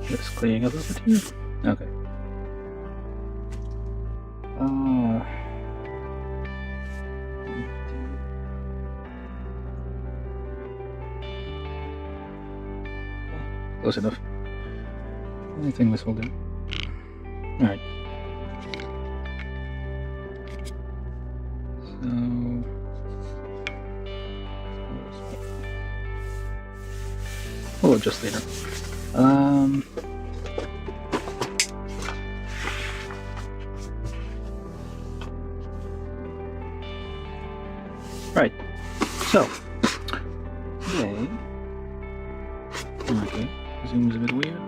Just cleaning up a bit here. Okay. Close enough. I think this will do. Alright. So... we'll adjust later. Right. So, today... okay. Zoom is a bit weird.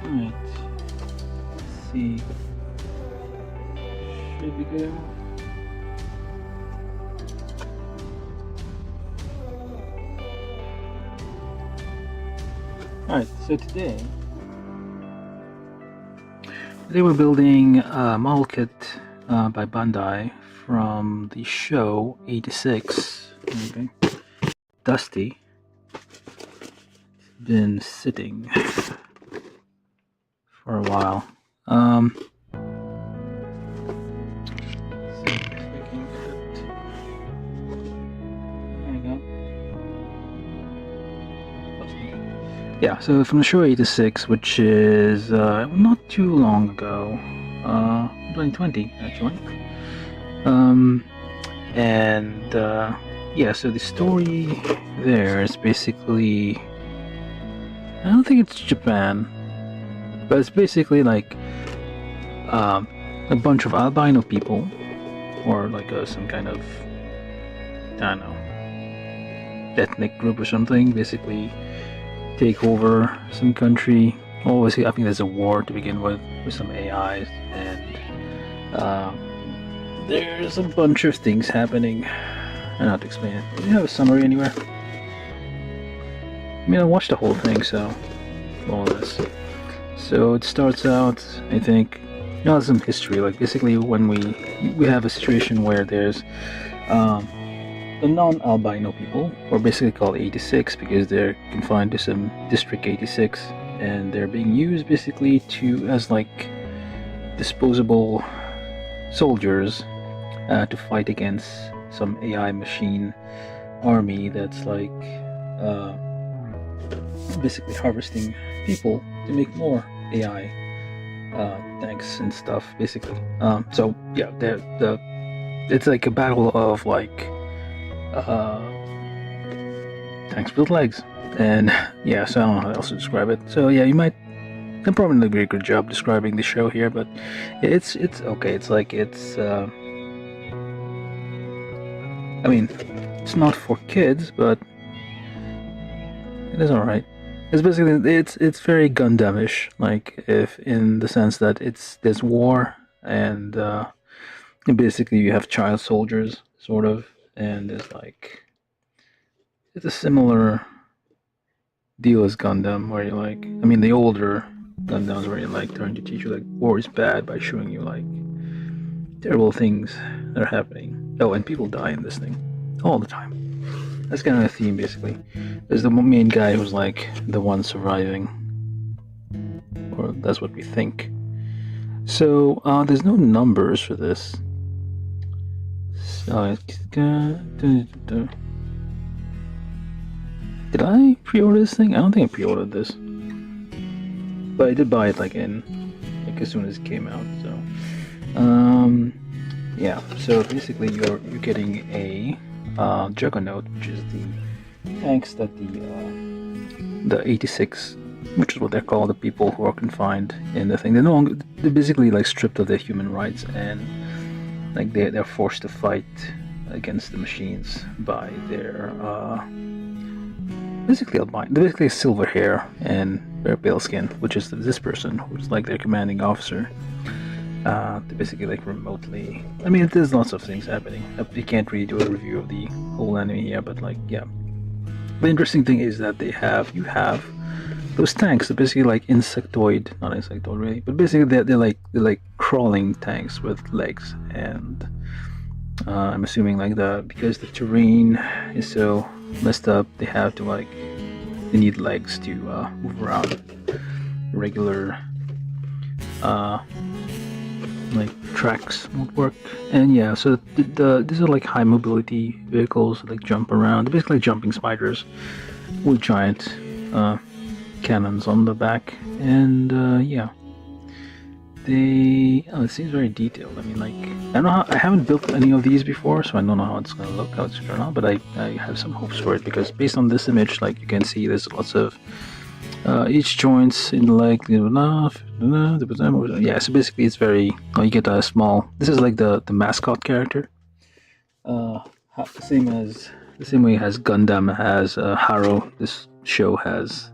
Alright. Let's see. Should be good. Alright, so today we're building a model kit by Bandai from the show 86. Okay. Dusty. It's been sitting for a while. Yeah, so from the show 86, which is not too long ago, 2020 actually. Yeah, so the story there is basically, I don't think it's Japan, but it's basically like a bunch of albino people, or like some kind of, I don't know, ethnic group or something, basically take over some country. Obviously, I think there's a war to begin with some AIs, and there's a bunch of things happening. I don't know how to explain it. Do you have a summary anywhere? I mean, I watched the whole thing, so all this. So it starts out, I think, some history. Like basically, when we have a situation where there's the non-albino people, or basically called 86 because they're confined to some District 86, and they're being used basically as like disposable soldiers to fight against some AI machine army that's like basically harvesting people to make more AI tanks and stuff, basically. So yeah, it's like a battle of like tanks with legs, and yeah, so I don't know how else to describe it. So yeah, I'm probably not doing a good job describing the show here, but it's okay. It's like I mean, it's not for kids, but it is alright. It's basically it's very Gundamish, like if in the sense that there's war, and basically you have child soldiers sort of, and it's a similar deal as Gundam, where you like, I mean the older Gundams where you like trying to teach you like war is bad by showing you like terrible things that are happening. Oh, and people die in this thing all the time. That's kind of a theme, basically. There's the main guy who's like the one surviving, or that's what we think. So there's no numbers for this. So did I pre-order this thing? I don't think I pre-ordered this, but I did buy it like as soon as it came out. So yeah. So basically, you're getting a Juggernaut, which is the tanks that the 86, which is what they're called, the people who are confined in the thing. They're basically like stripped of their human rights, and like they're forced to fight against the machines by their basically albino, they're basically silver hair and very pale skin, which is this person who's like their commanding officer. They basically like remotely. I mean, there's lots of things happening. We can't really do a review of the whole anime here, but like, yeah. The interesting thing is that you have those tanks. They're basically like not insectoid really, but basically they're like crawling tanks with legs, and I'm assuming like because the terrain is so messed up, they need legs to move around. Regular like tracks won't work, and yeah, so these are like high mobility vehicles that like jump around. They're basically jumping spiders with giant cannons on the back, and yeah, it seems very detailed. I mean, like, I haven't built any of these before, so I don't know how it's gonna look, how it's gonna turn out, but I have some hopes for it, because based on this image, like, you can see there's lots of each joints in the leg, yeah, so basically it's very, you get a small, this is like the mascot character, the same way as Gundam has Harrow. This show has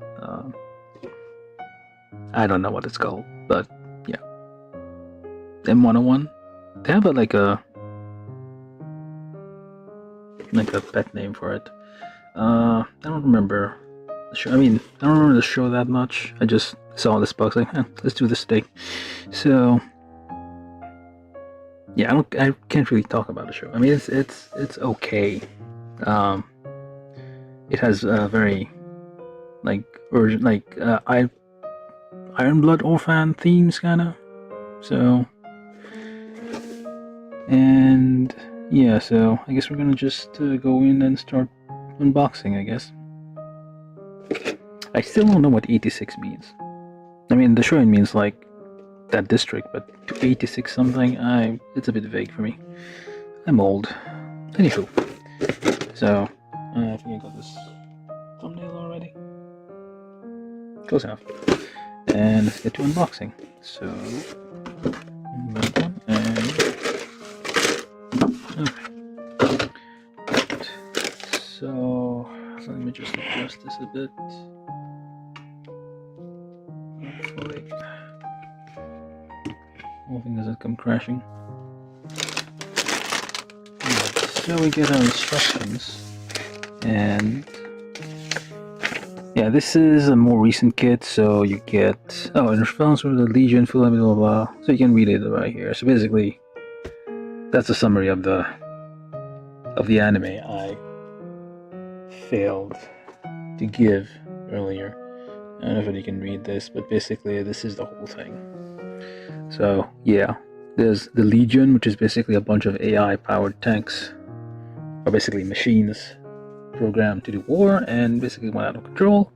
I don't know what it's called, but yeah, M101. They have like a pet name for it. I don't remember the show. I mean, I don't remember the show that much. I just saw this box like, let's do this thing. So yeah, I can't really talk about the show. I mean, it's okay. It has very like urgent, like Iron Blood Orphan themes, kind of. So, and yeah, so I guess we're gonna just go in and start unboxing, I guess. I still don't know what 86 means. I mean, the show means like that district, but to 86 something, it's a bit vague for me. I'm old. Anywho, so I think I got this thumbnail already. Close enough. And let's get to unboxing. So, that one, and okay. Right. So let me just adjust this a bit. Hopefully, whole thing doesn't come crashing. Right. So we get our instructions, and yeah, this is a more recent kit, so you get in response to the Legion, blah blah blah. So you can read it right here. So basically, that's a summary of the anime I failed to give earlier. I don't know if you can read this, but basically this is the whole thing. So yeah, there's the Legion, which is basically a bunch of AI-powered tanks, or basically machines programmed to do war, and basically went out of control,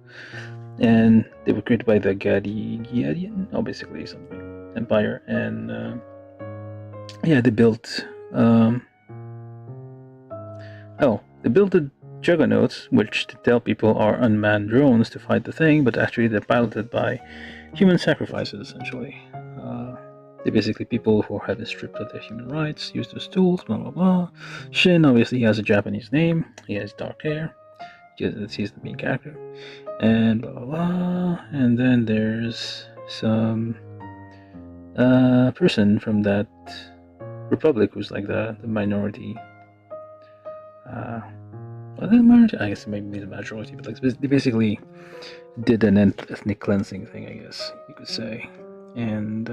and they were created by the Gadian, basically something empire, and yeah, they built the Juggernauts, which to tell people are unmanned drones to fight the thing, but actually they're piloted by human sacrifices, essentially. They're basically people who have been stripped of their human rights, used as tools, blah blah blah. Shin obviously has a Japanese name, he has dark hair, he's the main character, and blah blah blah. And then there's some person from that republic who's like the minority. The minority, I guess maybe the majority, but like they basically did an ethnic cleansing thing, I guess you could say. And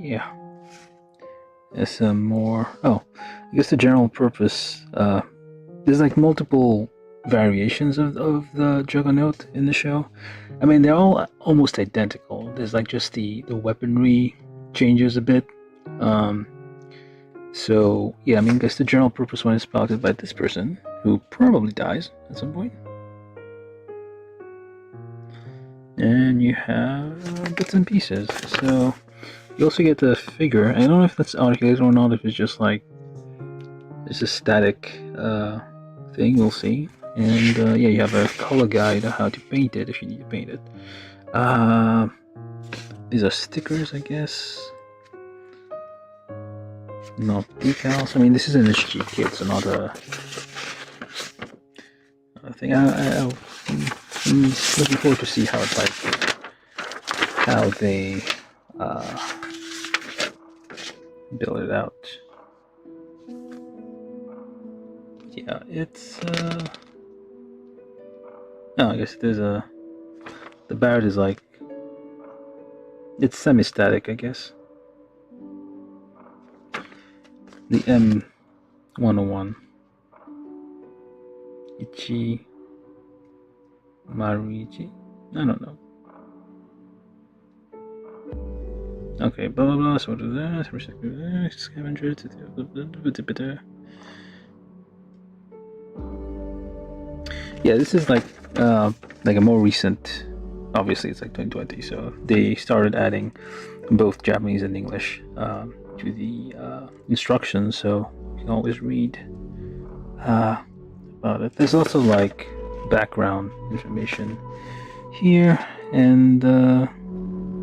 yeah, there's some more. I guess the general purpose. There's like multiple variations of the Juggernaut in the show. I mean, they're all almost identical. There's like just the weaponry changes a bit. So yeah, I mean, I guess the general purpose one is piloted by this person, who probably dies at some point. And you have bits and pieces. So you also get the figure. I don't know if that's articulated or not, if it's just like it's a static thing, we'll see. And yeah, you have a color guide on how to paint it if you need to paint it. These are stickers, I guess. Not decals. I mean, this is an HG kit, so not a thing. I'm looking forward to see how they build it out. Yeah, it's I guess there's the Barret is like, it's semi-static, I guess. The M101 Ichi Marichi, I don't know. Okay, blah blah blah. So scavenger. Yeah, this is like a more recent. Obviously, it's like 2020, so they started adding both Japanese and English to the instructions, so you can always read about it. There's also like background information here, and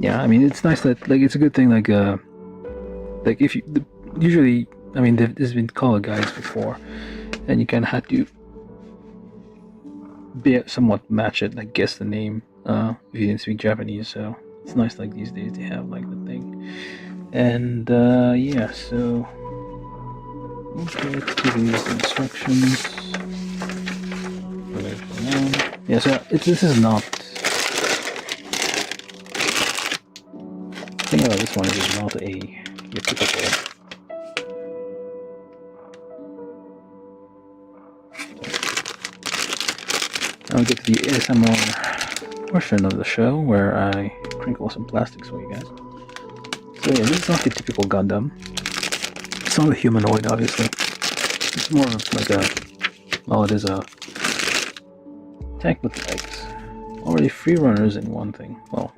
yeah, I mean, it's nice that, like, it's a good thing, like if you usually, I mean, there's been color guides before, and you kind of had to be somewhat match it, like guess the name if you didn't speak Japanese. So it's nice, like these days they have like the thing, and yeah. So okay, let's do these instructions. Yeah, so this is not. The thing about this one is it's not your typical. I'll get to the ASMR portion of the show where I crinkle some plastics for you guys. So yeah, this is not the typical Gundam. It's not a humanoid, obviously. It's more of like a, well, it is a tank with legs. Already 3 runners in one thing. Well,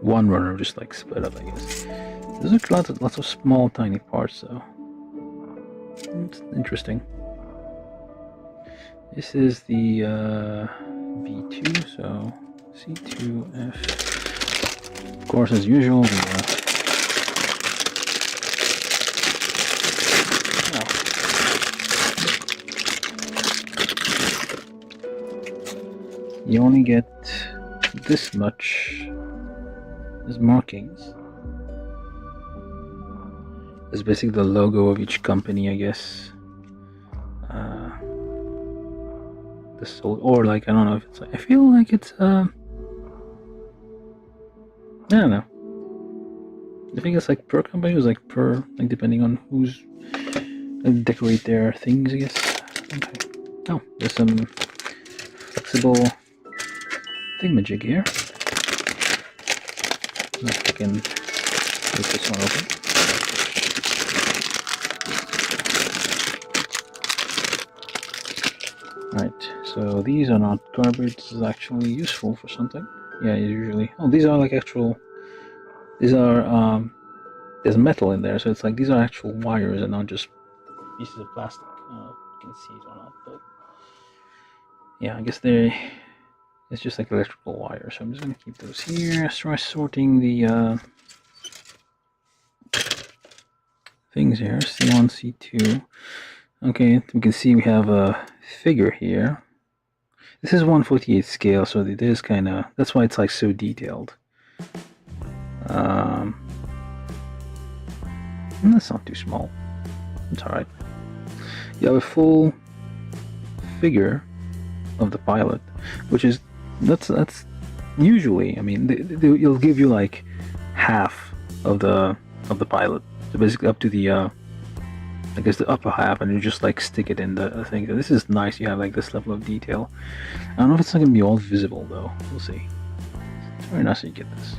one runner just like split up, I guess. There's like lots of small, tiny parts, though. It's interesting. This is the B2, so C2F. Of course, as usual, you only get this much as markings. It's basically the logo of each company, I guess. Or like, I don't know if it's like, I feel like it's I don't know. I think it's like per company, it was like per, like depending on who's decorate their things, I guess. Okay. Oh, there's some flexible thingamajig here. Let's see if I can get this one open. Right, so these are not garbage. This is actually useful for something. Yeah, usually. Oh, these are like actual. These are there's metal in there, so it's like these are actual wires and not just pieces of plastic. I don't know if you can see it or not, but yeah, I guess it's just like electrical wire. So I'm just gonna keep those here. Try sorting the things here. C1, C2. Okay, we can see we have a figure here. This is 1/48 scale, so it is kind of, that's why it's like so detailed. That's not too small. It's alright. You have a full figure of the pilot, which is that's usually, I mean, you'll give you like half of the pilot, so basically up to the I guess the upper half, and you just like stick it in the thing. So this is nice. You have like this level of detail. I don't know if it's not gonna be all visible though. We'll see. It's very nice that you get this.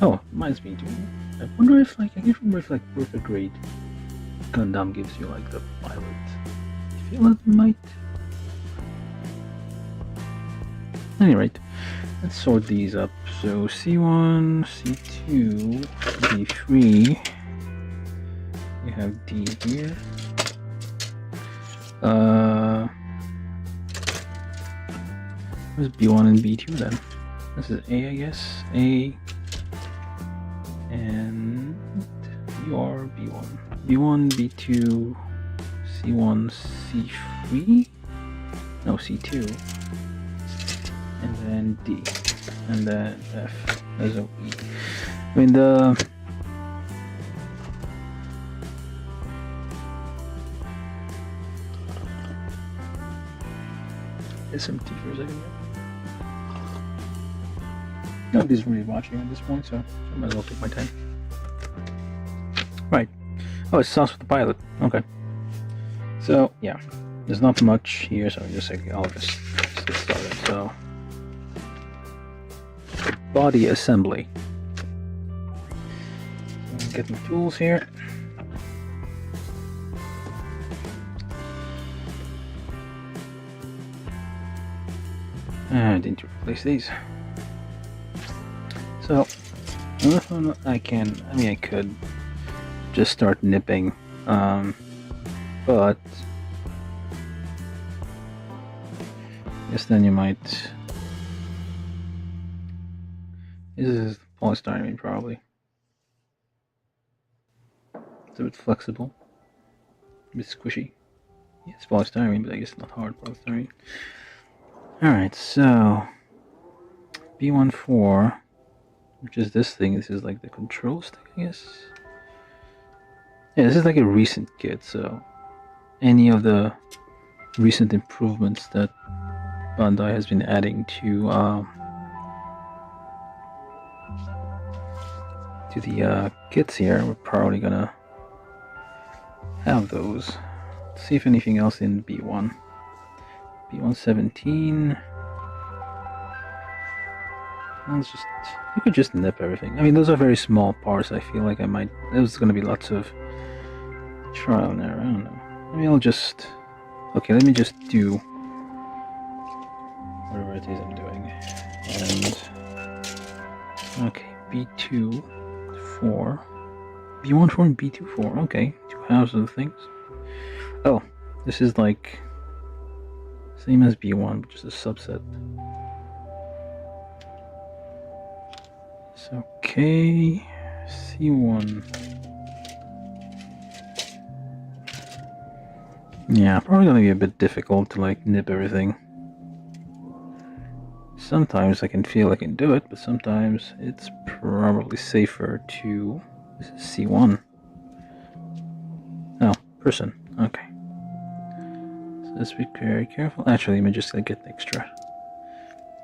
Oh, mine's being too. I wonder if like, I can't remember if like Perfect Grade Gundam gives you like the pilot. I feel it might. At any rate, let's sort these up. So C1, C2, D3. We have D here. Where's B1 and B2 then? This is A, I guess. A and your B1. B1, B2, C1, C3. No, C2. And then D. And then F. There's no E. I mean, the... SMT for a second. Nobody's really watching at this point, so I might as well take my time. Right. Oh, it starts with the pilot. Okay. So, yeah. There's not much here, so I'll just get started. So, body assembly. So, get my tools here. I didn't replace these. So, I could just start nipping, but I guess then you might. This is polystyrene, probably. It's a bit flexible, a bit squishy. Yeah, it's polystyrene, but I guess not hard polystyrene. Alright, so B14, which is this thing. This is like the control stick, I guess. Yeah, this is like a recent kit, so any of the recent improvements that Bandai has been adding to the kits here, we're probably gonna have those. Let's see if anything else in B1. B117. You could just nip everything. I mean, those are very small parts. I feel like there's gonna be lots of trial and error. I don't know. Maybe I'll just. Okay, let me just do whatever it is I'm doing. And okay, B2, 4, B1, 4, and B2, 4. Okay, 2 halves of the things. Oh, this is like same as B1, but just a subset. So, okay, C1. Yeah, probably gonna be a bit difficult to like nip everything. Sometimes I can feel I can do it, but sometimes it's probably safer to. This is C1. Oh, person. Okay. So let's be very careful. Actually, let me just get extra.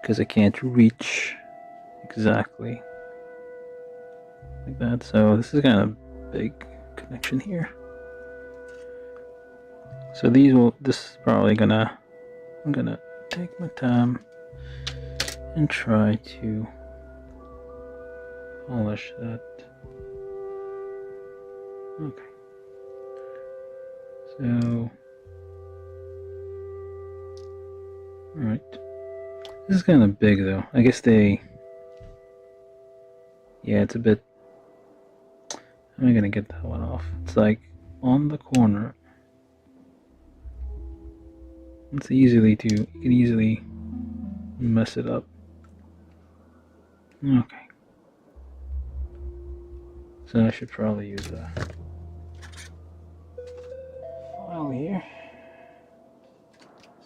Because I can't reach exactly like that. So this is kind of big connection here. So this is probably I'm gonna take my time and try to polish that. Okay. So, alright. This is kind of big though. I guess yeah, it's a bit, how am I gonna get that one off? It's like on the corner. You can easily mess it up. Okay. So I should probably use a file here.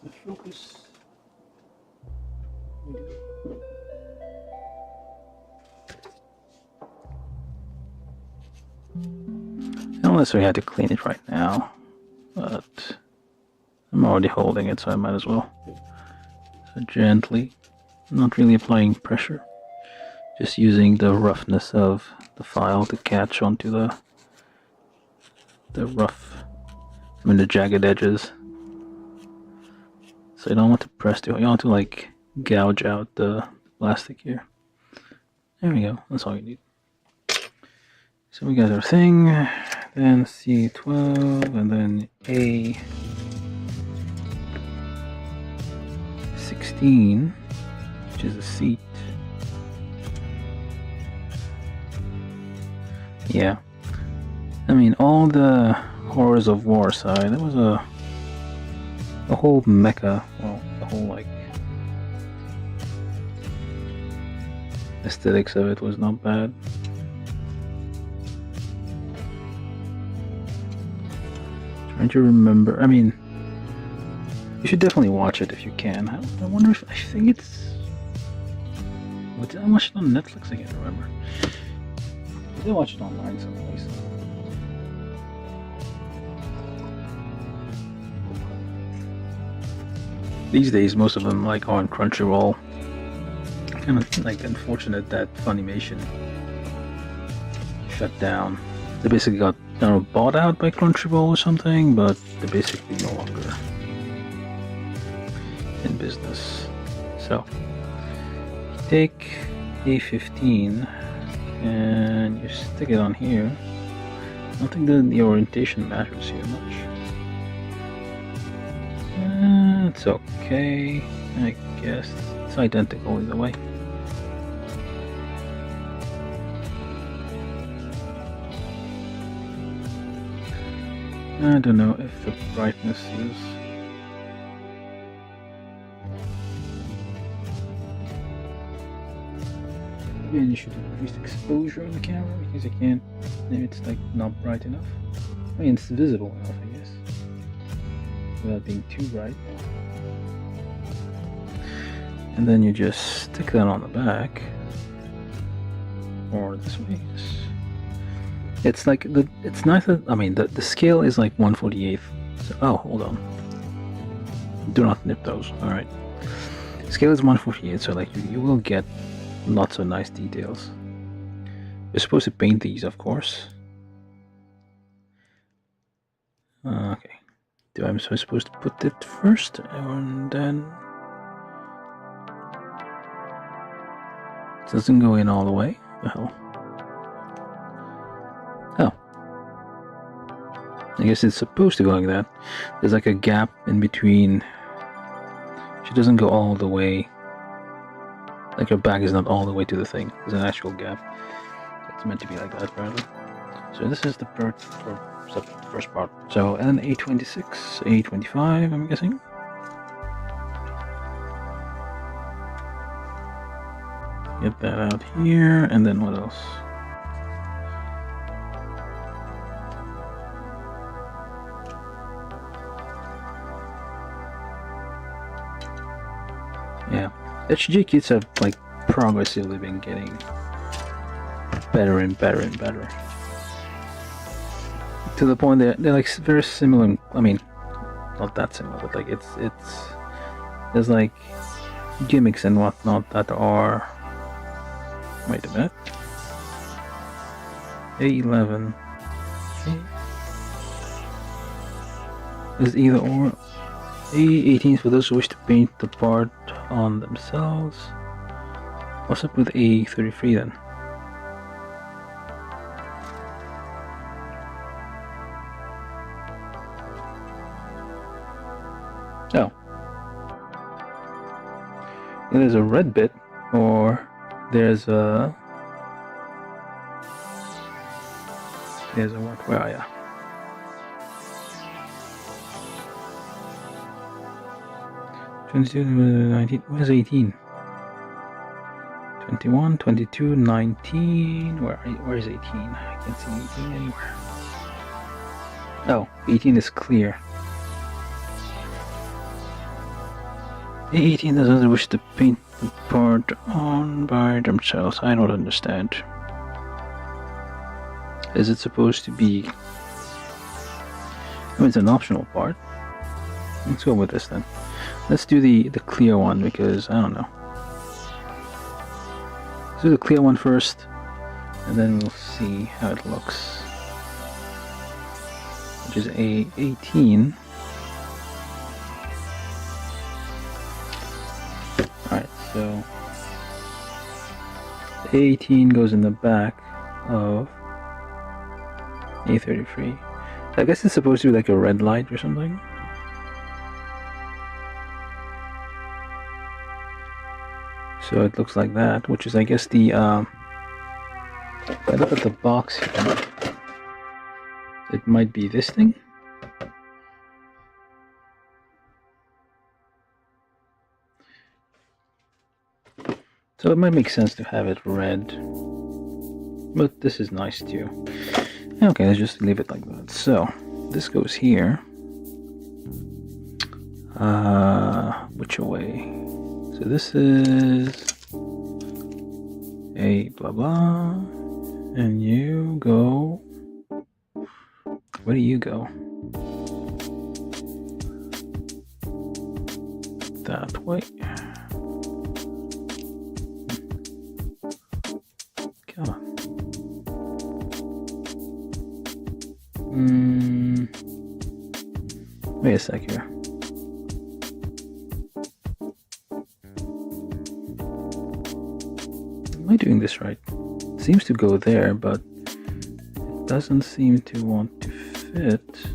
The focus. Unless we had to clean it right now, but I'm already holding it, so I might as well. So gently, not really applying pressure, just using the roughness of the file to catch onto the the jagged edges. So you don't want to press too hard. You want to like gouge out the plastic here. There we go. That's all you need. So we got our thing, then C12, and then A16, which is a seat. Yeah. I mean, all the horrors of war aside, there was a whole mecha, well, the whole like aesthetics of it was not bad. Trying to remember, I mean, You should definitely watch it if you can. I wonder if I think it's. What did I watch it on Netflix? I can't remember. I did watch it online someplace. These days, most of them like are on Crunchyroll. Kind of like unfortunate that Funimation shut down. They basically got, I don't know, bought out by Crunchyroll or something, but they're basically no longer in business. So, take A15 and you stick it on here. I don't think that the orientation matters here much. It's okay, I guess. It's identical either way. I don't know if the brightness is... Maybe you should increase exposure on the camera because I can't... Maybe it's like not bright enough. I mean, it's visible enough, I guess, without being too bright. And then you just stick that on the back, or this way. It's like it's nice that, I mean, the scale is like 1/48. So, oh, hold on. Do not nip those. All right. Scale is 1/48, so like you will get lots of nice details. You're supposed to paint these, of course. Okay. I'm supposed to put it first, and then it doesn't go in all the way. The hell. Oh. I guess it's supposed to go like that. There's like a gap in between. She doesn't go all the way. Like her back is not all the way to the thing. There's an actual gap. It's meant to be like that, apparently. So this is the first part. So, and then A26, A25, I'm guessing. Get that out here, and then what else? Yeah, HG kits have like progressively been getting better and better and better. To the point that they're like very similar. I mean, not that similar, but like it's there's like gimmicks and whatnot that are. Wait a minute. A11 is either or. A18 is for those who wish to paint the part on themselves. What's up with A33 then? Oh. There's a red bit, or there's a what? Where are ya? (22, 19). Where's 18? 21, 22, 19. Where is 18? I can't see 18 anywhere. Oh, 18 is clear. 18 doesn't wish to paint the part on by themselves. I don't understand. Is it supposed to be... I mean, it's an optional part. Let's go with this then. Let's do the clear one because I don't know. Let's do the clear one first, and then we'll see how it looks. Which is A18. Alright, so A18 goes in the back of A33. I guess it's supposed to be like a red light or something. So it looks like that, which is, I guess, the, if I look at the box here, it might be this thing. So it might make sense to have it red, but this is nice too. Okay, let's just leave it like that. So this goes here. Which way? So this is a blah blah, and you go. Where do you go? That way. Come on. Wait a sec here. Am I doing this right? It seems to go there, but it doesn't seem to want to fit.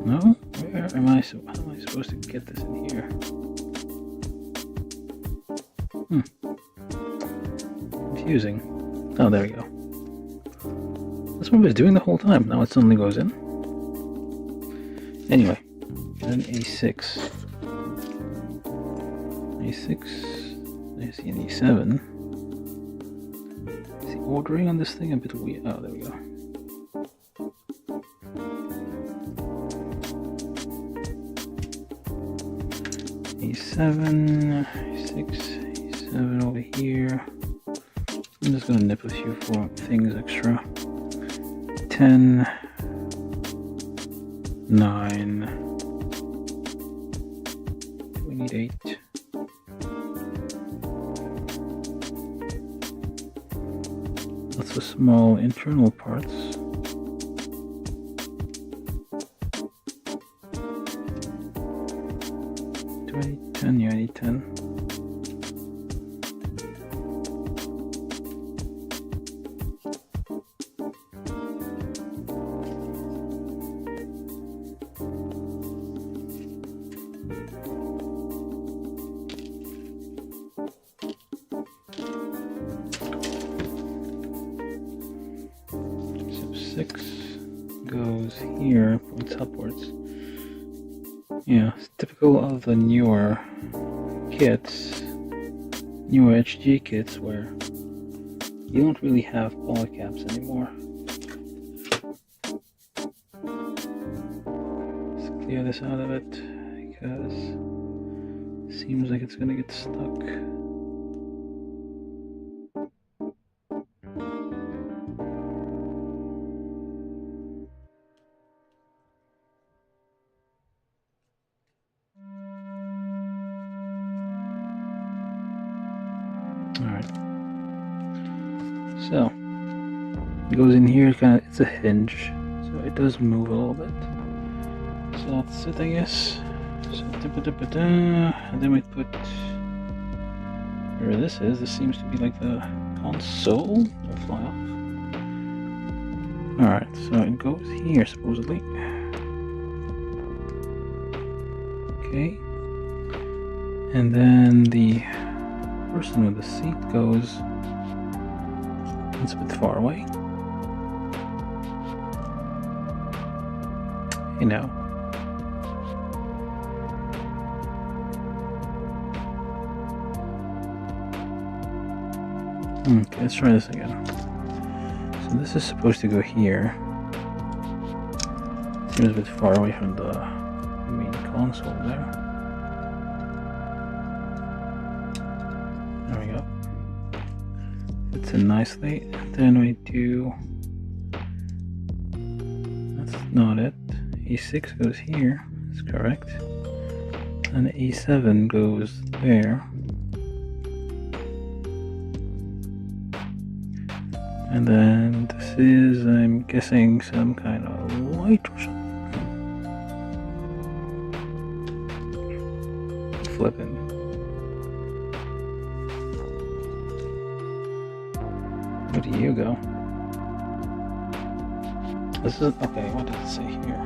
No? Where am I? How am I supposed to get this in here? Confusing. Oh, there we go. That's what I was doing the whole time. Now it suddenly goes in. Anyway, then A6. A6. I see an E7. Is the ordering on this thing a bit weird? Oh, there we go. E7, A6, E7 over here. I'm just gonna nip a few things extra. 10, 9. Do we need 8? Lots of small internal parts. Do I need 10? Yeah, I need 10. So 6 goes here, points upwards. Yeah, it's typical of the newer kits, newer HG kits, where you don't really have poly caps anymore. Let's clear this out of it, because it seems like it's gonna get stuck. Alright, so it goes in here, it's a hinge, so it does move a little bit. So that's it, I guess. So and then we put where this is. This seems to be like the console. It'll fly off. Alright, so it goes here supposedly. Okay, and then the person with the seat goes. It's a bit far away. Hey now. Okay, let's try this again. So this is supposed to go here. Seems a bit far away from the main console there. There we go. Fits in nicely. Then we do. That's not it. E6 goes here. That's correct. And E7 goes there. And then this is, I'm guessing, some kind of light or something. Flipping. Where do you go? This is, okay, what does it say here?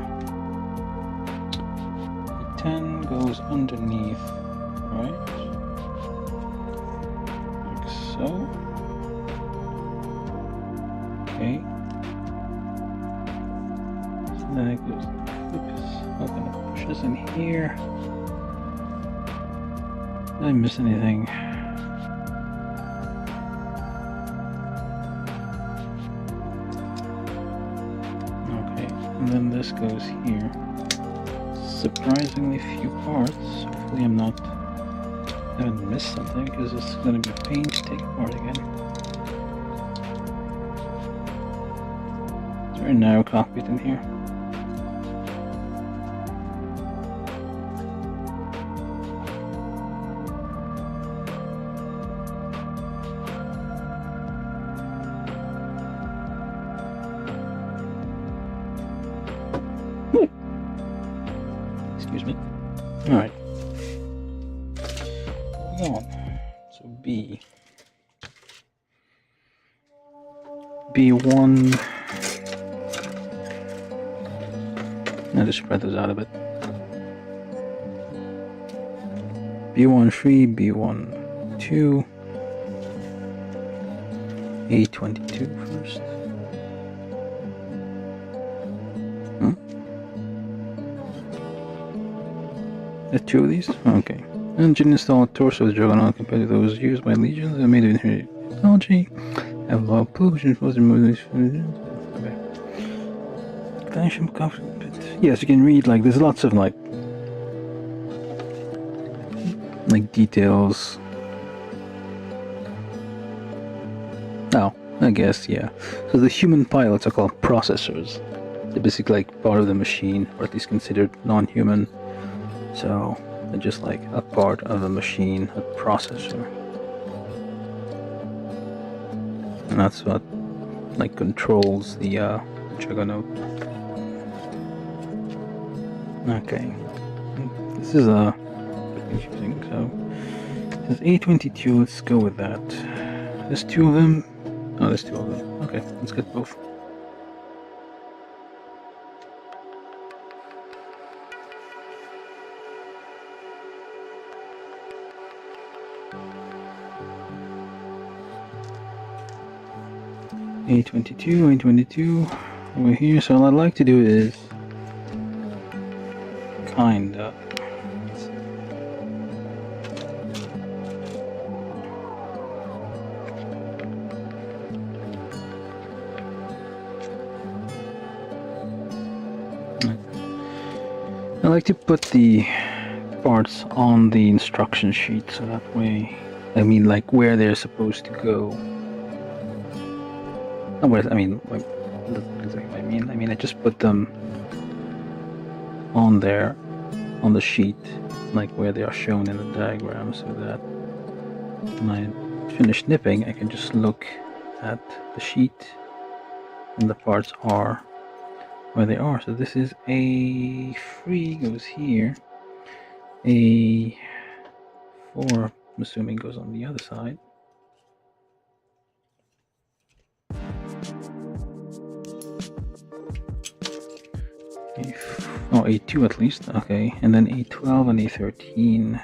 E10 goes underneath, right? Like so. Okay. So then it goes, oops, I'm gonna push this in here. Did I miss anything? Okay. this goes here. Surprisingly few parts. Hopefully I haven't missed something, because it's gonna be a pain to take apart again. It's a very narrow cockpit in here. Excuse me. Alright. Moving on. So B1. I'll just spread those out a bit. B1-3, B1-2. A22 first. Two of these? Okay. Engine installed torso of Juggernaut compared to those used by legions and made of inherent technology. Have low pollution supposed to remove these. Okay. Expansion cockpit. Yes, you can read, like, there's lots of like details. Oh, I guess, yeah. So the human pilots are called processors. They're basically like part of the machine, or at least considered non-human. So they're just like a part of the machine, a processor. And that's what like controls the Juggernaut. Okay. This is confusing, so this is A22, let's go with that. There's two of them. Oh, there's two of them. Okay, let's get both. A22 over here. So what I'd like to do is kinda I like to put the parts on the instruction sheet, so that way, I mean, like where they're supposed to go. I mean, like, that's exactly what I mean. I mean, I just put them on there, on the sheet, like where they are shown in the diagram, so that when I finish nipping, I can just look at the sheet and the parts are where they are. So this is A3 goes here, A4, I'm assuming, goes on the other side. Oh, A2 at least, okay, and then A12 and A13.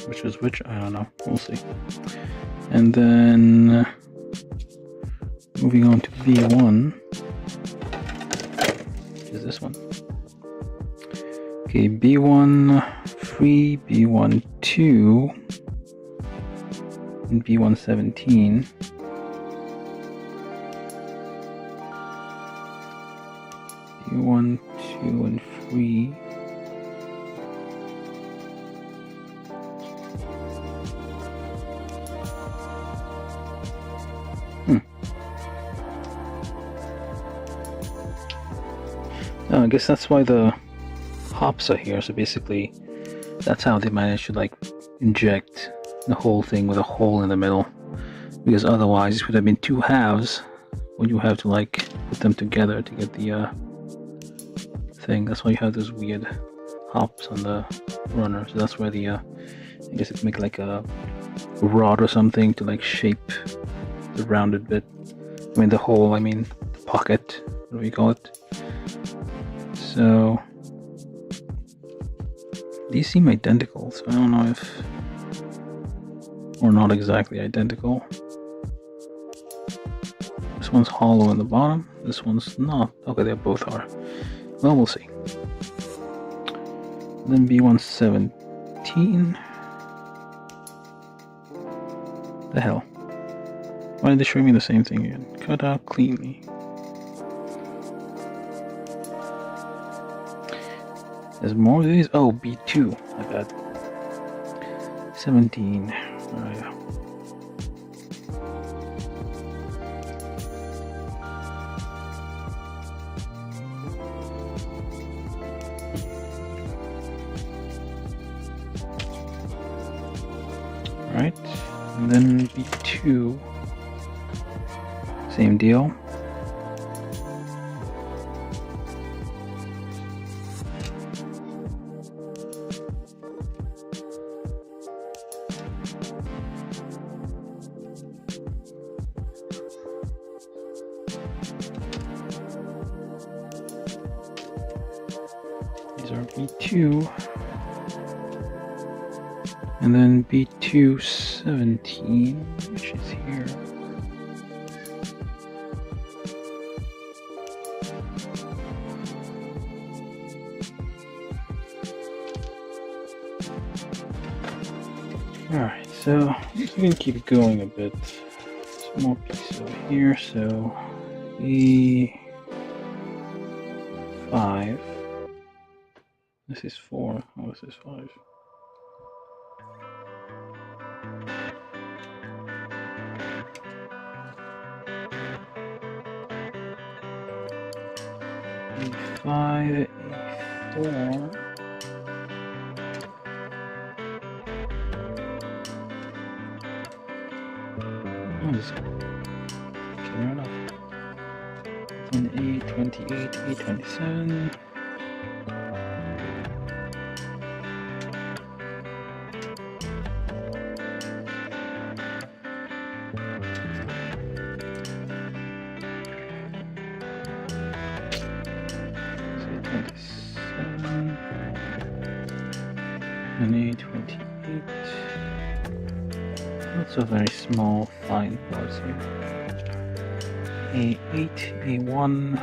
Which is which? I don't know. We'll see. And then moving on to B1 is this one. Okay, B1-3, B1-2, and B1-17. B1, 2, and 3. Oh, I guess that's why the hops are here. So basically, that's how they managed to like inject the whole thing with a hole in the middle. Because otherwise, it would have been two halves when you have to like put them together to get the thing. That's why you have those weird hops on the runner. So that's where the I guess it make like a rod or something to like shape the rounded bit. I mean the hole. I mean the pocket. What do we call it? So these seem identical, so I don't know if, or not exactly identical. This one's hollow in the bottom. This one's not. Okay, they both are. Well, we'll see. Then B117. The hell? Why did they show me the same thing again? Cut out cleanly. There's more of these? Oh, B2. I bet. 17. Oh, yeah. Right. And then B2. Same deal. These are B2. And then B217, which is here. Alright, so we can keep going a bit. Some more pieces over here, so E5. This is 4. Oh, this is 5. E5, E4. Oh, this is fair enough. Then A28, A27. And A28. Lots of very small, fine parts here. A8, A1.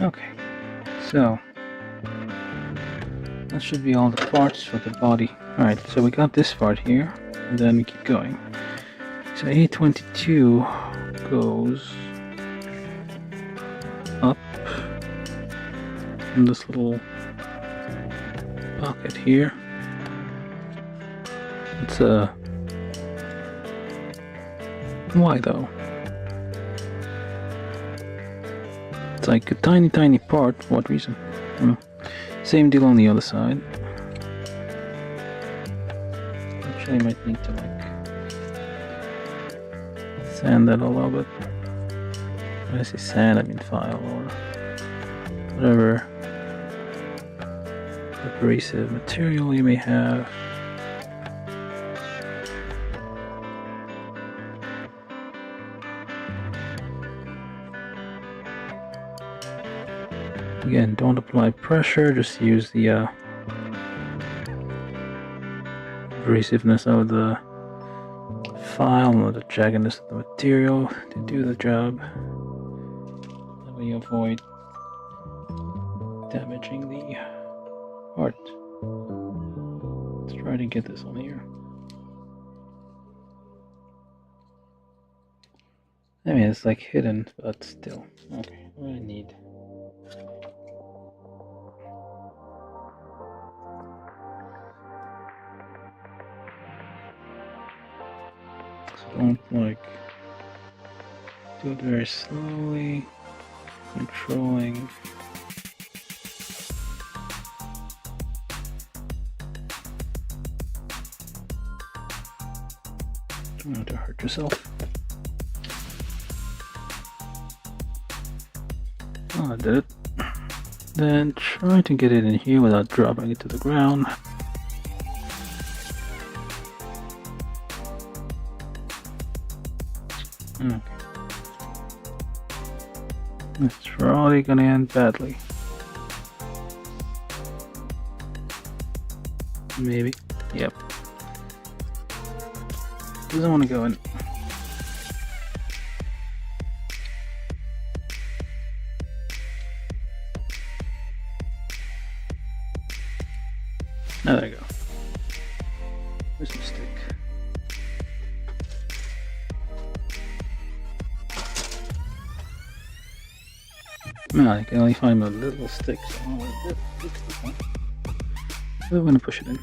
Okay, so that should be all the parts for the body. Alright, so we got this part here, and then we keep going. So A22 goes up in this little pocket here. It's a why though? It's like a tiny part. For what reason? Same deal on the other side. Actually, might need to like sand that a little bit. When I say sand, I mean file or whatever abrasive material you may have. Again, don't apply pressure, just use the abrasiveness of the file or the jaggedness of the material to do the job. That way you avoid damaging the part. Let's try to get this on here. I mean, it's like hidden, but still. Okay, what do I need? Don't like do it very slowly, controlling. Try not to hurt yourself. I did it. Then try to get it in here without dropping it to the ground. Okay. It's probably gonna end badly. Maybe. Yep. Doesn't want to go in. Oh, there you go. There's a stick. No, I can only find a little stick, so we're gonna push it in.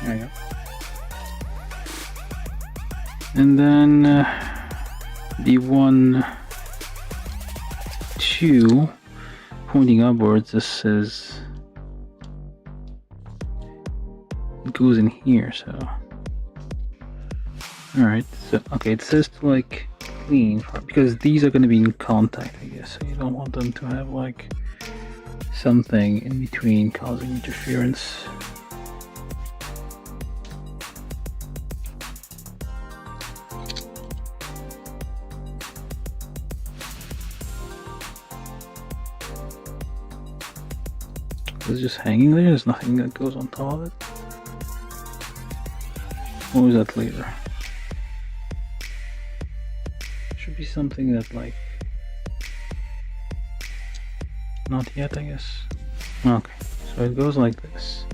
There you go. And then the 1, 2 pointing upwards, this is, it goes in here, so. Alright, so, okay, it says to like clean, because these are going to be in contact, I guess, so you don't want them to have like something in between causing interference. It's just hanging there, there's nothing that goes on top of it. What was that later? Should be something that like... Not yet, I guess. Okay, so it goes like this.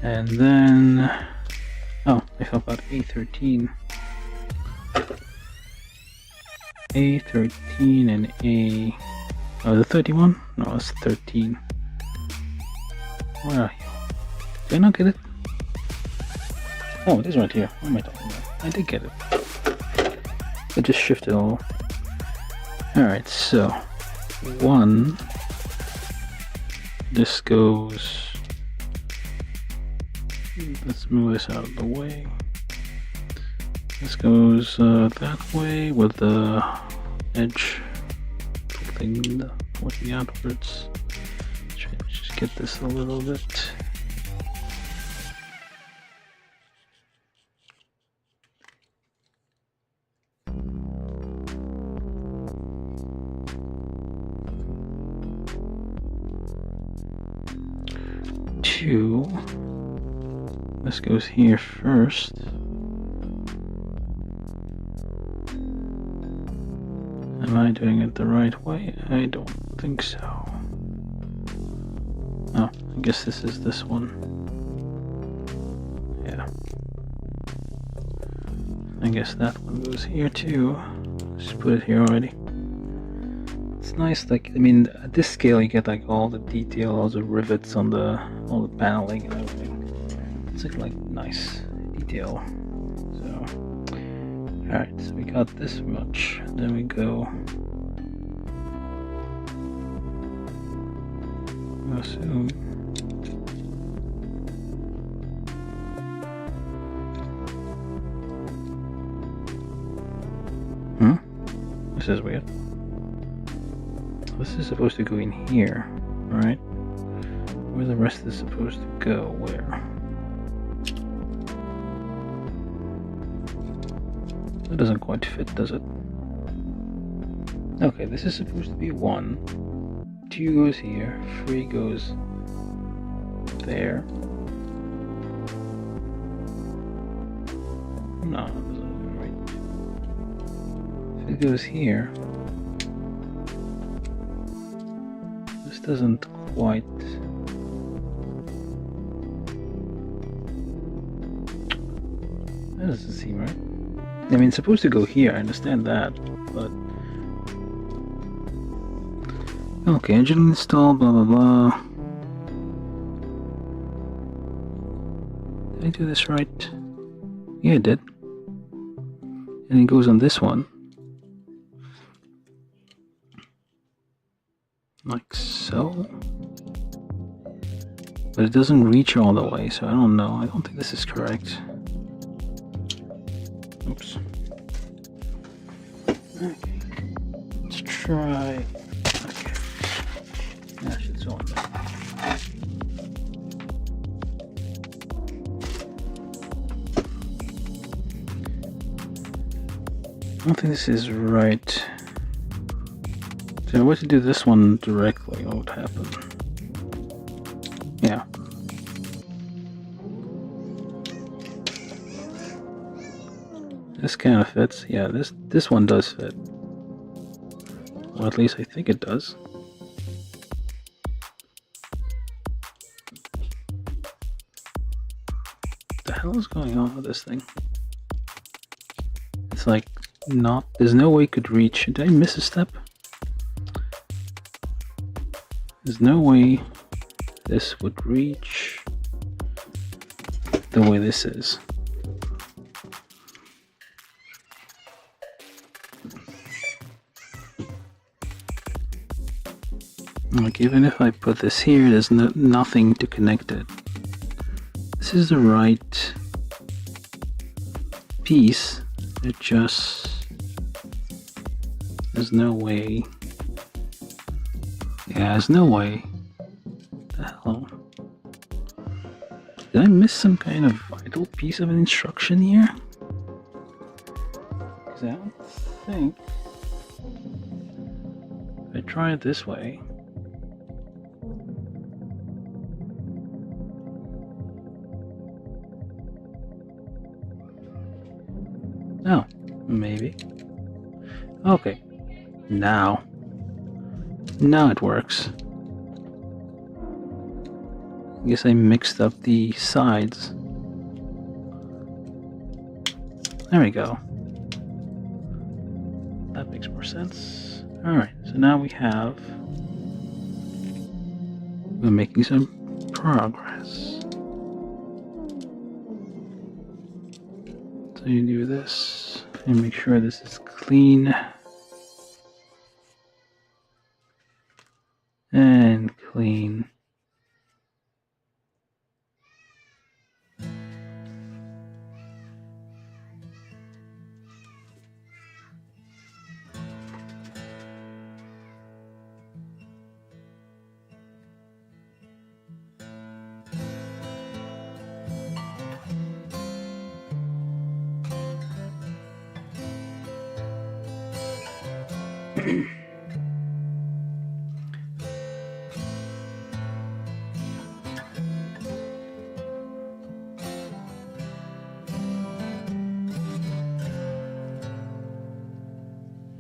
And then... Oh, I forgot A13. A13 and A... Oh, the 31? No, it's 13. Where are you? Did I not get it? Oh, it is right here. What am I talking about? I did get it. I just shifted all. Alright, so 1. This goes. Let's move this out of the way. This goes that way with the edge thing pointing outwards. Just get this a little bit. This goes here first. Am I doing it the right way? I don't think so. Oh, I guess this is this one. Yeah. I guess that one goes here too. Just put it here already. It's nice, like, I mean, at this scale you get like all the detail, all the rivets on all the paneling and everything. It's like nice detail. So, alright, so we got this much. Then we go. Assume. This is weird. This is supposed to go in here, right? Where the rest is supposed to go? Where? That doesn't quite fit, does it? Okay, this is supposed to be 1. 2 goes here. 3 goes there. No, that doesn't look right. If it goes here, this doesn't quite. That doesn't seem right. I mean, it's supposed to go here, I understand that, but... Okay, engine install, blah blah blah. Did I do this right? Yeah, I did. And it goes on this one. Like so. But it doesn't reach all the way, so I don't know. I don't think this is correct. Oops. try. Okay. Yeah, shit's on there. I don't think this is right. So if I were to do this one directly, what would happen? Yeah. This kind of fits. Yeah, this one does fit. Well, at least I think it does. What the hell is going on with this thing? It's like not. There's no way it could reach. Did I miss a step? There's no way this would reach the way this is. Like, even if I put this here, there's nothing to connect it. This is the right piece. It just... there's no way. Yeah, there's no way. What the hell? Did I miss some kind of vital piece of an instruction here? Because I don't think... if I try it this way... oh, maybe. Okay. Now it works. I guess I mixed up the sides. There we go. That makes more sense. Alright, so now we're making some progress. So you do this and make sure this is clean and clean.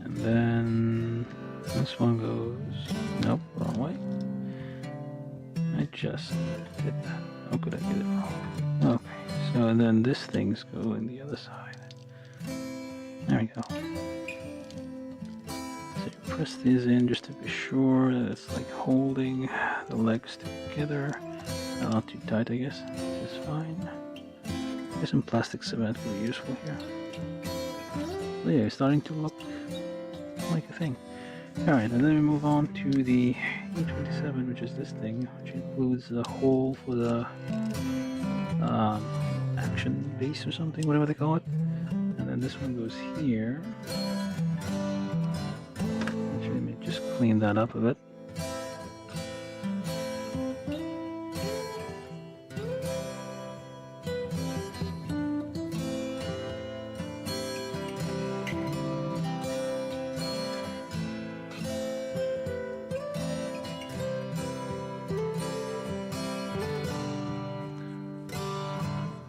And then this one goes, nope, wrong way. I just did that. How could I get it wrong? Okay, so and then this thing's go in the other side. There we go. So you press these in just to be sure that it's like holding the legs together. Not too tight, I guess. This is fine. There's some plastic cement could be useful here. So yeah, it's starting to look like a thing. Alright, and then we move on to the E27, which is this thing, which includes the hole for the action base or something, whatever they call it. And then this one goes here. Actually, let me just clean that up a bit.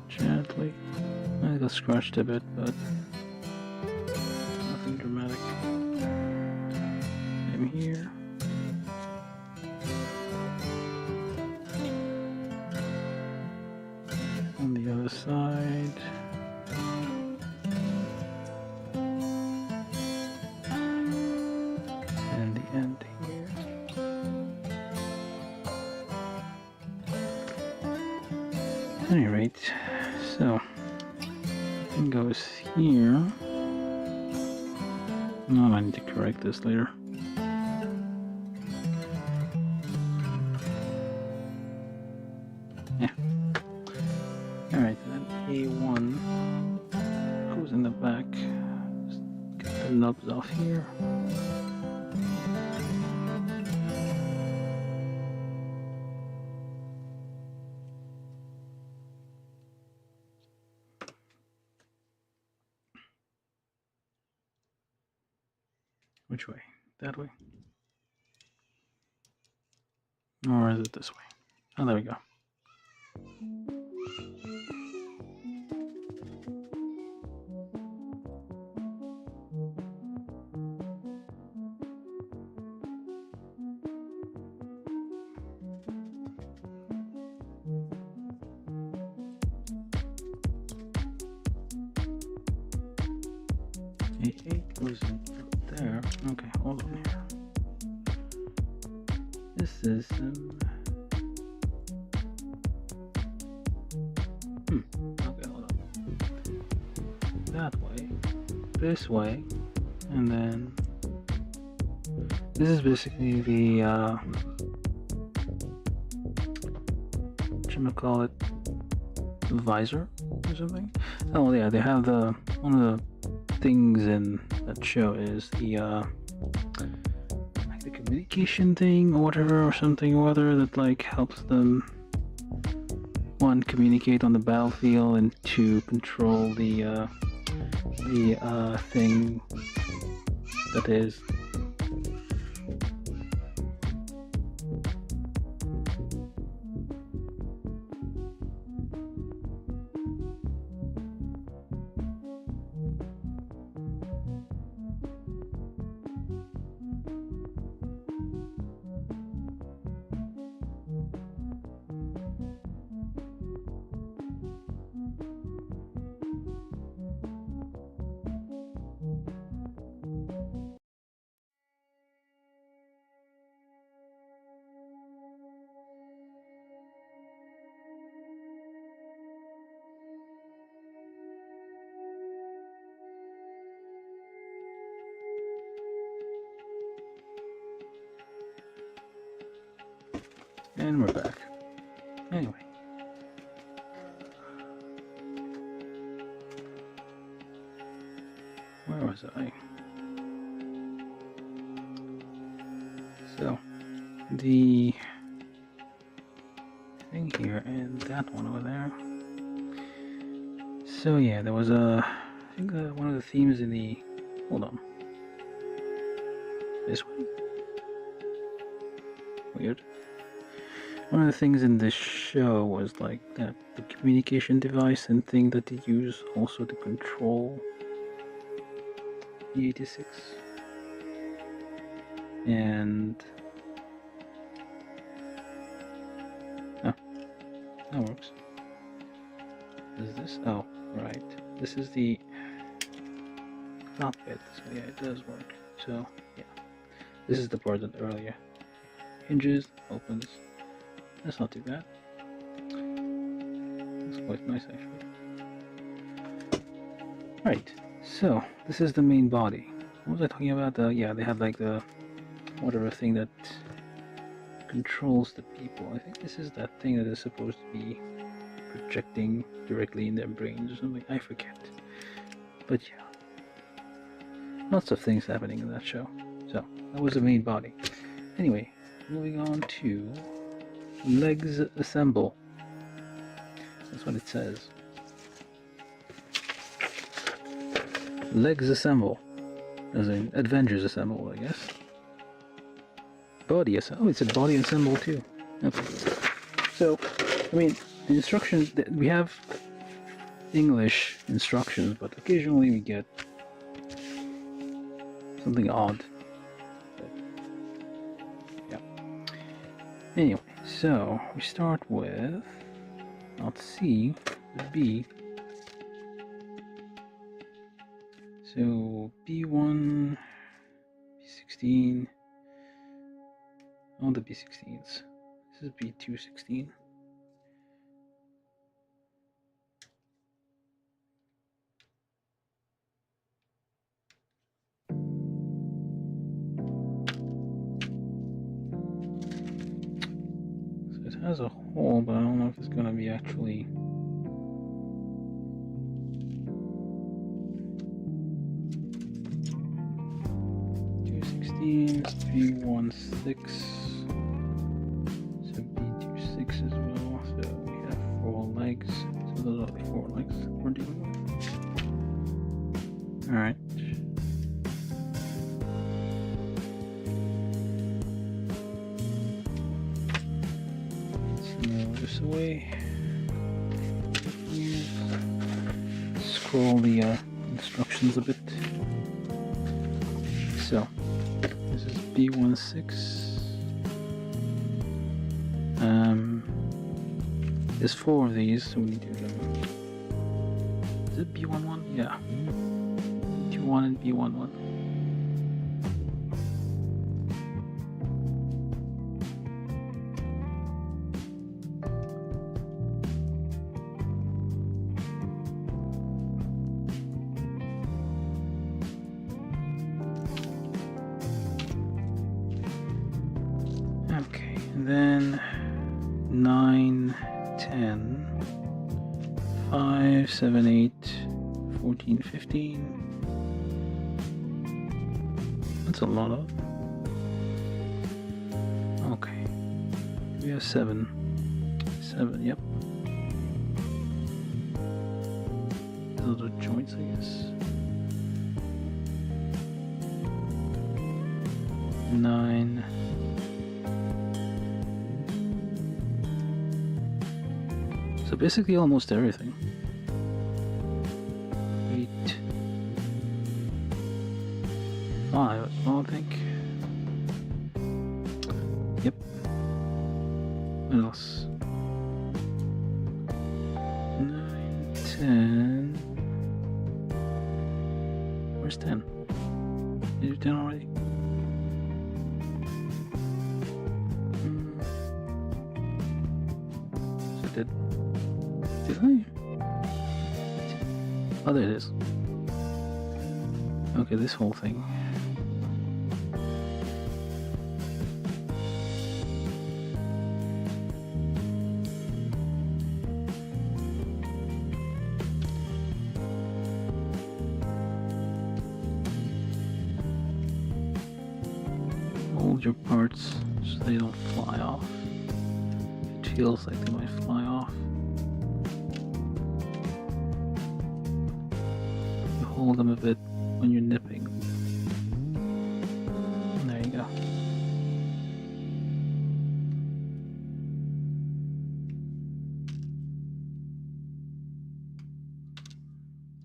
Gently. I got scratched a bit, but nothing dramatic. Same here. On the other side. And the end here. At any rate, so it goes here. No, I need to correct this later. Yeah. Alright, then A1 goes in the back. Just get the nubs off here. Which way? That way? Or is it this way? Oh, there we go. A8 goes there. Okay, hold on here. This is okay, hold on. That way, this way, and then this is basically the whatchamacallit, visor or something. Oh yeah, they have the one of the things in that show is the like the communication thing or whatever or something or other that like helps them, one, communicate on the battlefield, and two, control the thing that is. And we're back. Anyway. Where was I? So, the thing here and that one over there. So yeah, there was I think one of the themes in the, hold on. This way? Weird. One of the things in this show was like that the communication device and thing that they use also to control the 86. And oh, that works. Is this? Oh, right. This is the cockpit. So yeah, it does work. So yeah, this is the part that earlier hinges, opens. That's not too bad. That's quite nice actually. Right, so this is the main body. What was I talking about? Yeah, they have like the whatever thing that controls the people. I think this is that thing that is supposed to be projecting directly in their brains or something. I forget. But yeah, lots of things happening in that show. So that was the main body. Anyway, moving on to legs assemble. That's what it says. Legs assemble. As in Avengers assemble, I guess. Body assemble. Oh, it said body assemble too. Okay. So, I mean, the instructions, we have English instructions, but occasionally we get something odd. But, yeah. Anyway. So, we start with, not C, but B. So, B1, B16, all the B16s. This is B216. It has a hole, but I don't know if it's going to be actually 216, B16, so B26 as well. So we have 4 legs. So those are the 4 legs we're dealing with. Alright. away. Here. Scroll the instructions a bit. So, this is B16. There's 4 of these, so we do them. Is it B11? Yeah. B21 and B11. Okay, and then 9, 10, 5, 7, 8, 14, 15. That's a lot of. Okay, we have 7. 7, yep. Those are joints, I guess. 9. So basically almost everything. 8. 5 as well, I think. Yep. What else? 9, 10. Where's 10? Did you do 10 already? So did I? Oh, there it is. Okay, this whole thing. Hold your parts so they don't fly off. It feels like they might fly off. You hold them a bit when you're nipping. And there you go.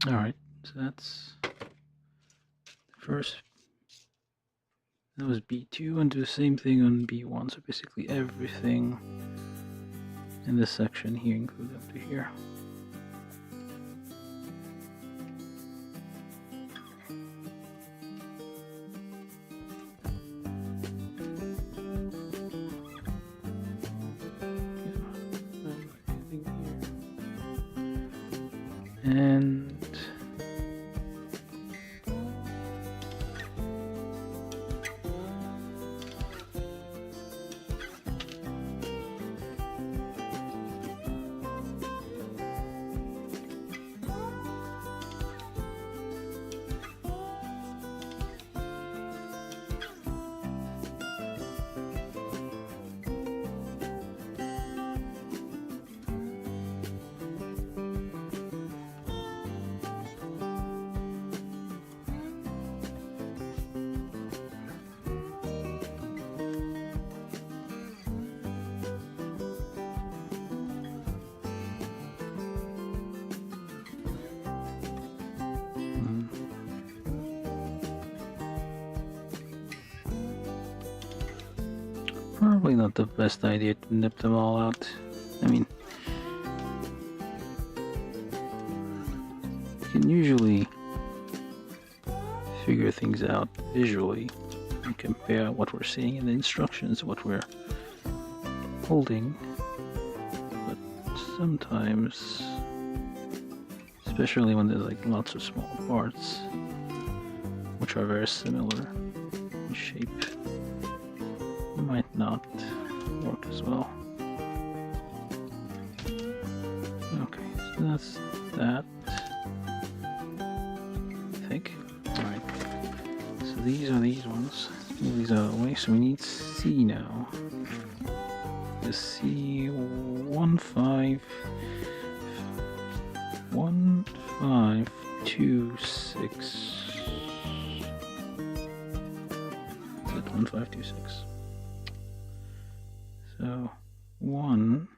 Alright, so that's the first. That was B2, and do the same thing on B1, so basically everything in this section here, including up to here. And probably not the best idea to nip them all out. I mean, you can usually figure things out visually and compare what we're seeing in the instructions, what we're holding, but sometimes, especially when there's like lots of small parts which are very similar in shape, might not work as well. Okay, so that's that, I think. Alright, so these are these ones. Move these out of the way. So we need C now. The C1526. 1526. So 1,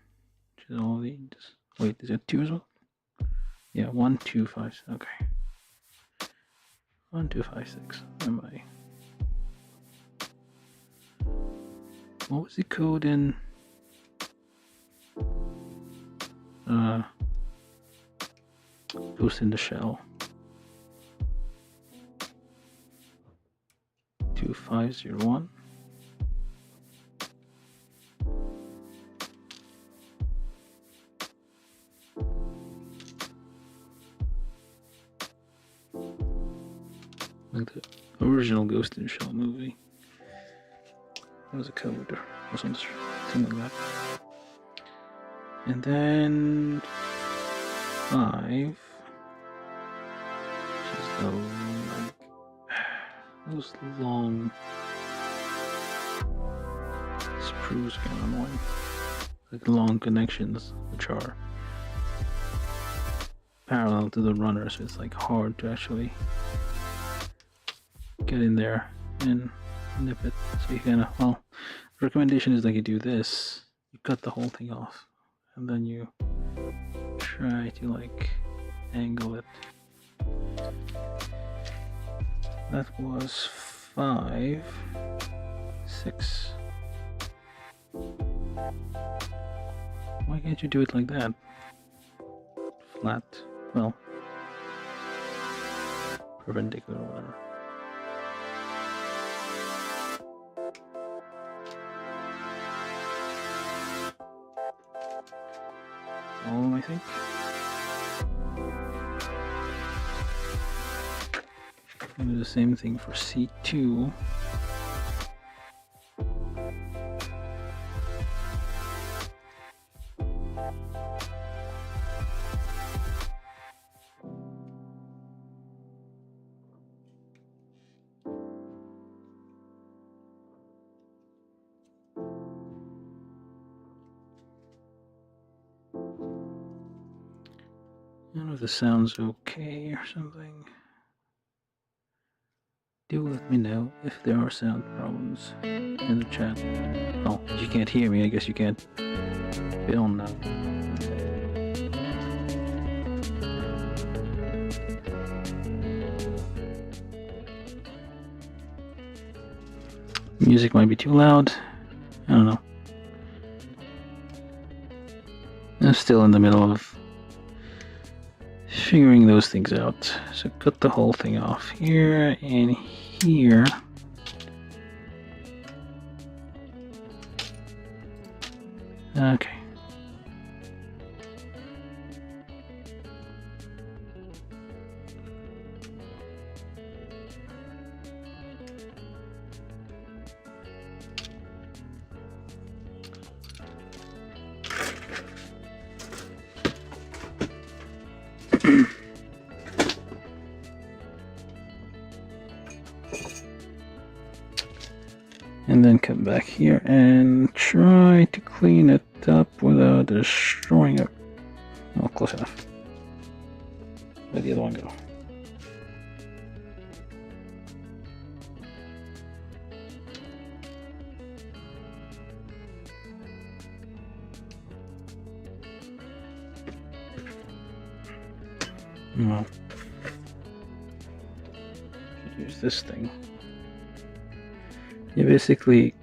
which is all these. Wait, is it 2 as well? Yeah, 1, 2, 5. Okay. 1, 2, 5, 6. Am I? What was the code in? Ghost in the Shell. 2501. Like the original Ghost in the Shell movie. That was a code or something like that. And then 5. Which is the, like, those long screws kind of annoying. Like long connections, which are parallel to the runner, so it's like hard to actually get in there and nip it. So you kind of, well, the recommendation is that you do this, you cut the whole thing off, and then you try to like angle it. That was 5, 6. Why can't you do it like that? Flat, well, perpendicular or whatever. All, I think. And do the same thing for C2. I don't know if the sound's okay or something. Do let me know if there are sound problems in the chat. Oh, if you can't hear me, I guess you can't film now. Music might be too loud. I don't know. I'm still in the middle of figuring those things out. So cut the whole thing off here and here. Okay. And then come back here and try to clean it up without destroying it. Oh, close enough. Where'd the other one go? Well, should use this thing. You basically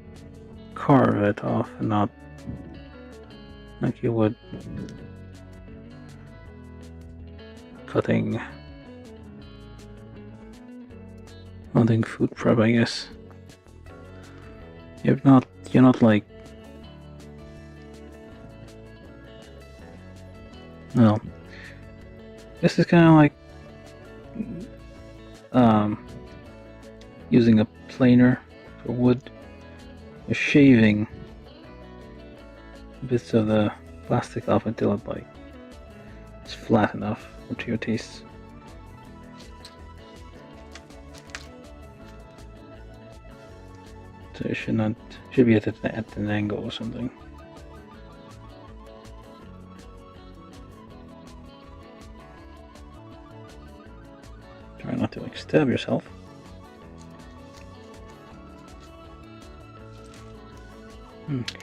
carve it off and not like you would cutting food prep, I guess. You're not like, well, this is kind of like using a planer for wood. You're shaving bits of the plastic off until it like it's flat enough to your taste. So it should be at an angle or something. Try not to like stab yourself. Okay.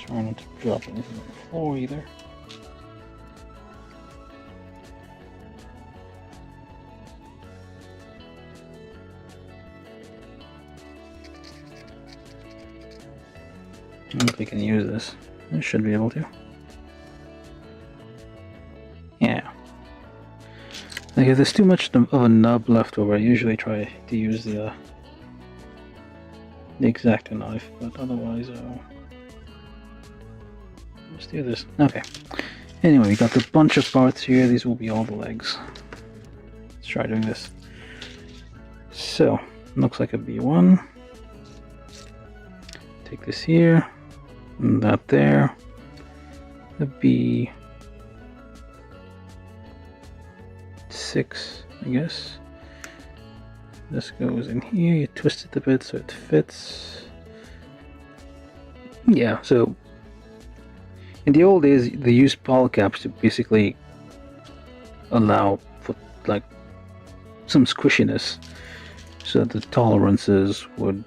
Try not to drop anything on the floor either. I hope I can use this. I should be able to. Yeah. Like if there's too much of a nub left over, I usually try to use the X-Acto knife, but otherwise, let's do this. Okay. Anyway, we got a bunch of parts here. These will be all the legs. Let's try doing this. So, looks like a B1. Take this here, and that there. The B6, I guess. This goes in here, you twist it a bit so it fits. Yeah, so in the old days they used ball caps to basically allow for like some squishiness so that the tolerances would,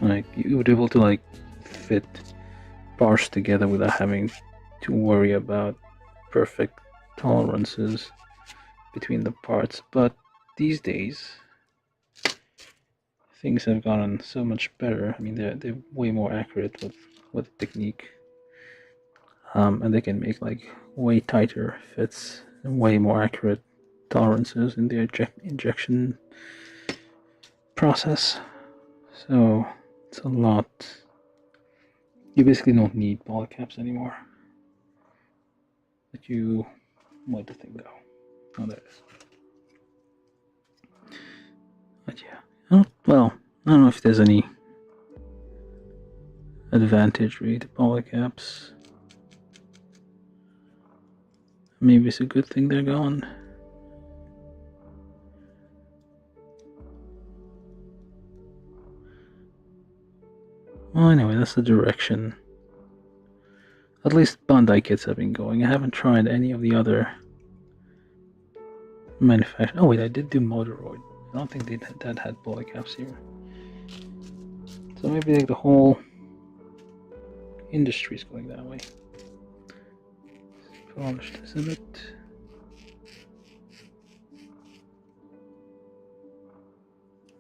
like, you would be able to like fit parts together without having to worry about perfect tolerances between the parts. But these days things have gotten so much better. I mean, they're way more accurate with the technique, and they can make like way tighter fits and way more accurate tolerances in the injection process. So it's a lot. You basically don't need ball caps anymore. But you, where'd the thing go? Oh, there it is. But yeah. Oh, well, I don't know if there's any advantage really to polycaps. Maybe it's a good thing they're gone. Well, anyway, that's the direction. At least Bandai kits have been going. I haven't tried any of the other manufacturers. Oh wait, I did do Motoroid. I don't think that had polycaps here. So maybe like the whole industry is going that way. Polish this a bit.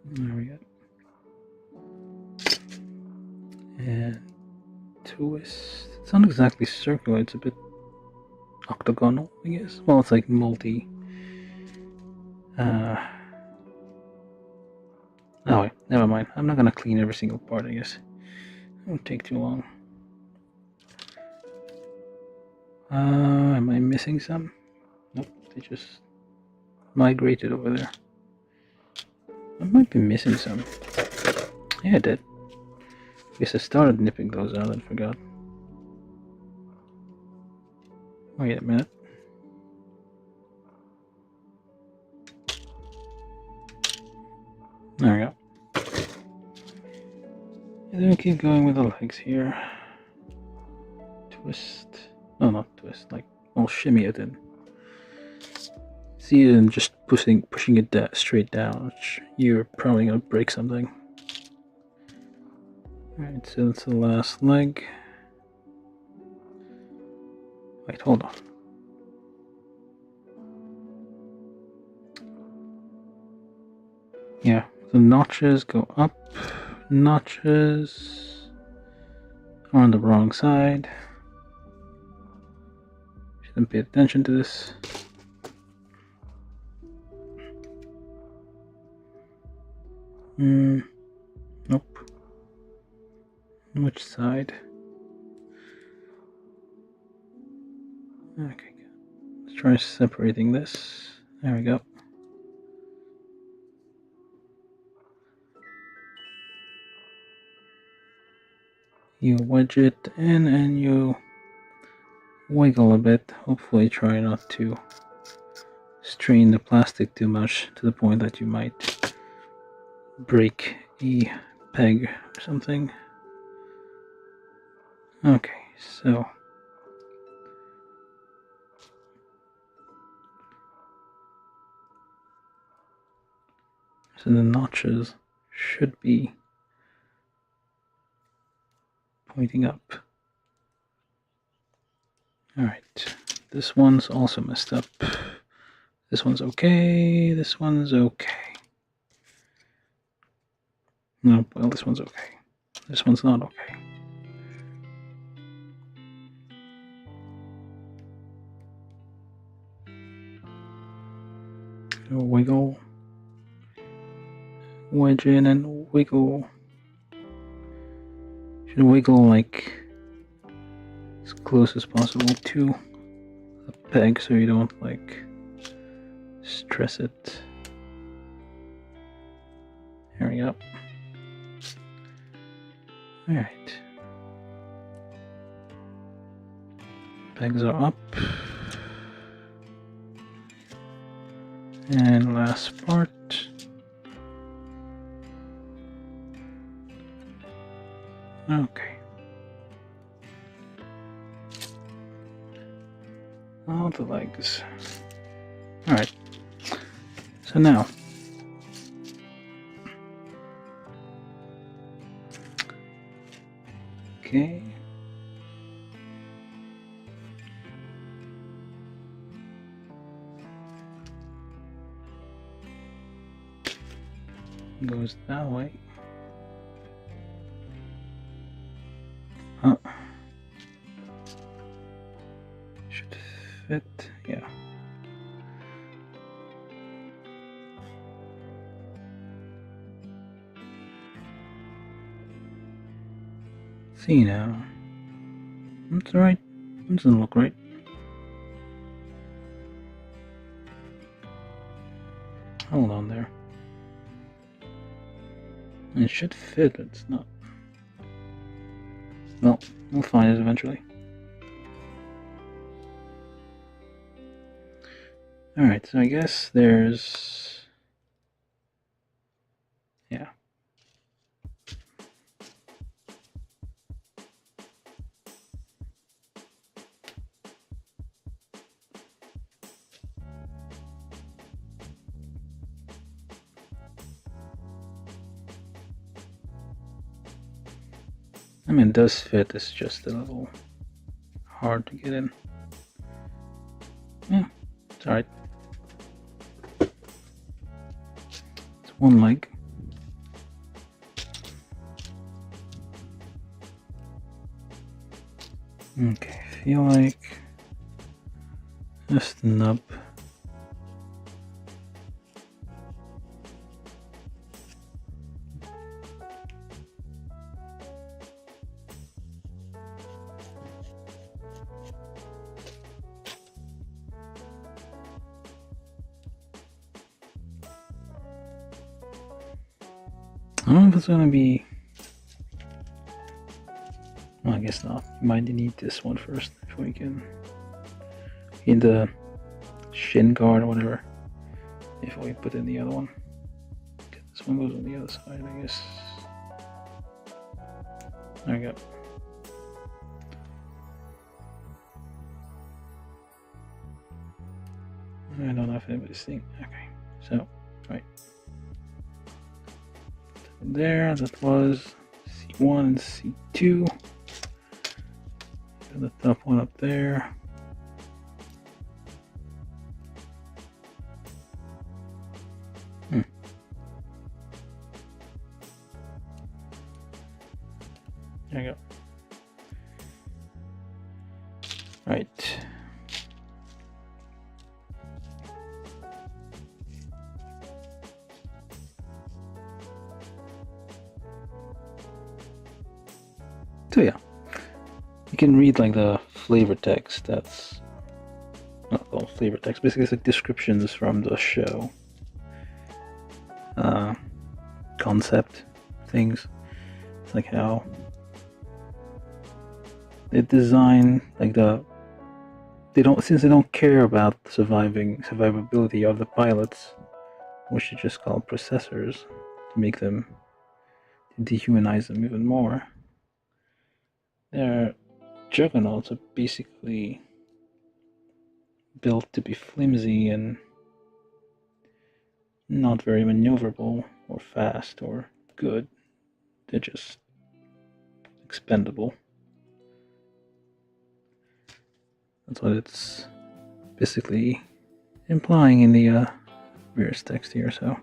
There we go. And twist. It's not exactly circular, it's a bit octagonal, I guess. Well, it's like multi. Oh wait, never mind. I'm not gonna clean every single part, I guess. It won't take too long. Am I missing some? Nope, they just migrated over there. I might be missing some. Yeah, I did. I guess I started nipping those out and forgot. Wait a minute. There we go. And then we keep going with the legs here. Twist. No, not twist. Like, I'll shimmy it in. See it and just pushing it straight down. You're probably gonna break something. Alright, so that's the last leg. Wait, hold on. Yeah, the notches go up. Notches are on the wrong side. Shouldn't pay attention to this. Nope. Which side? Okay, good. Let's try separating this. There we go. You wedge it in and you wiggle a bit. Hopefully try not to strain the plastic too much to the point that you might break a peg or something. Okay, so the notches should be pointing up. Alright, this one's also messed up. This one's okay, this one's okay. No, well, this one's okay. This one's not okay. Wiggle. Wedge in and wiggle. Should wiggle like as close as possible to the peg so you don't like stress it. There we go. Alright. Pegs are up. And last part. Okay. All the legs. Alright. So now. Okay. Goes that way. Huh. Should fit, yeah. See now. That's right. That doesn't look right. Hold on there. It should fit, but it's not. Well, we'll find it eventually. Alright, so I guess there's... yeah. I mean, it does fit, it's just a little hard to get in. Yeah, it's alright. It's one leg. Okay, feel like just the nub. I don't know if it's gonna be. Well, I guess not. You might need this one first before you can in the shin guard or whatever. Before you put in the other one. Okay, this one goes on the other side, I guess. There we go. I don't know if anybody's seeing. Okay, so right there, that was C1 and C2. And the top one up there. There you go. Right. So yeah, you can read like the flavor text. That's not called flavor text. Basically, it's like descriptions from the show, concept things. It's like how they design like since they don't care about survivability of the pilots, we should just call processors to make them to dehumanize them even more. Their juggernauts are basically built to be flimsy and not very maneuverable or fast or good. They're just expendable. That's what it's basically implying in the various text here. So,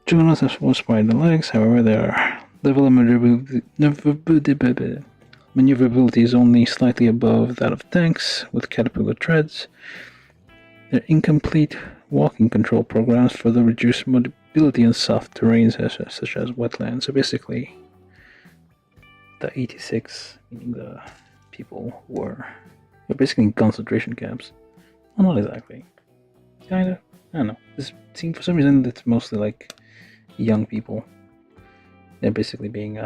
Juggernauts have more spider legs, however, their level of maneuverability is only slightly above that of tanks with caterpillar treads. Their incomplete walking control programs further reduce mobility in soft terrains such as wetlands. So basically, the 86, meaning the people were basically in concentration camps. Well, not exactly. Kind of. I don't know. This seems, for some reason, it's mostly like young people. They're basically being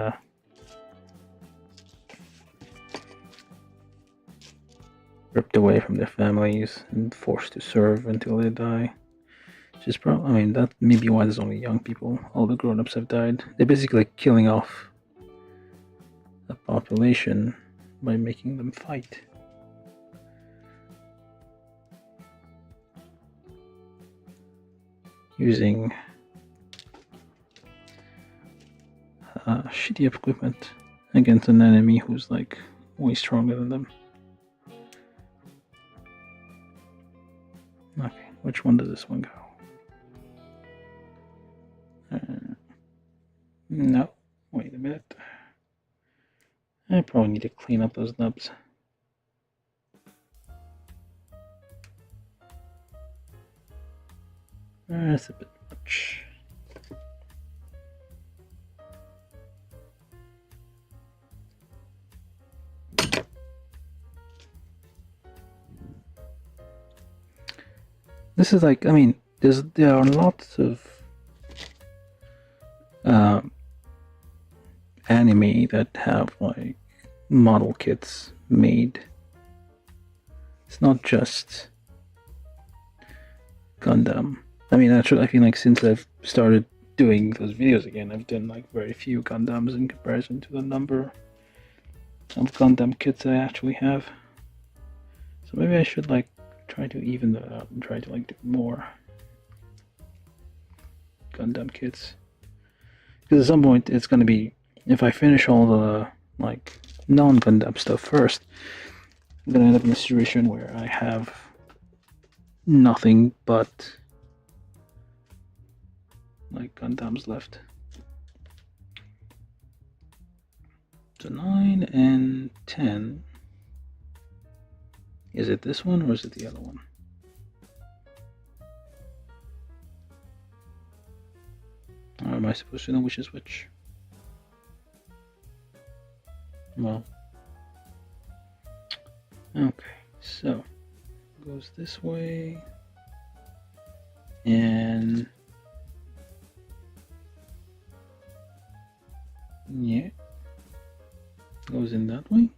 ripped away from their families and forced to serve until they die. Which is probably, I mean, that may be why there's only young people. All the grown-ups have died. They're basically like killing off the population by making them fight. Using shitty equipment against an enemy who's like way stronger than them. Okay, which one does this one go? No, wait a minute. I probably need to clean up those nubs. That's a bit much. This is like, I mean, there are lots of anime that have like model kits made. It's not just Gundam. I mean, actually, I feel like since I've started doing those videos again, I've done like very few Gundams in comparison to the number of Gundam kits I actually have. So maybe I should like try to even that out and try to like do more Gundam kits. Because at some point it's gonna be, if I finish all the like non-Gundam stuff first, I'm gonna end up in a situation where I have nothing but like Gundams left. So 9 and 10. Is it this one or is it the other one? Or am I supposed to know which is which? Well, okay, so it goes this way, and yeah, goes in that way.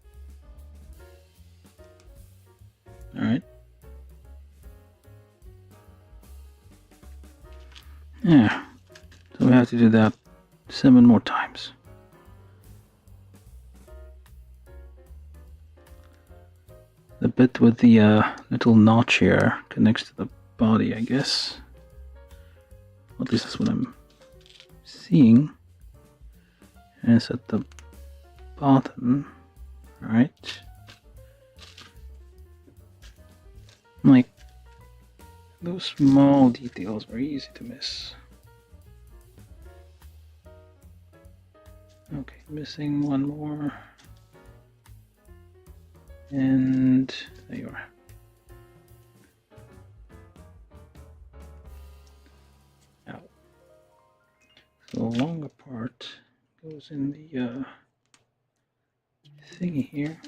All right. Yeah. So we have to do that 7 more times. The bit with the little notch here connects to the body, I guess. At least that's what I'm seeing. And it's at the bottom, right? Like, those small details are easy to miss. Okay, missing one more. And there you are. Out. So the longer part goes in the thingy here.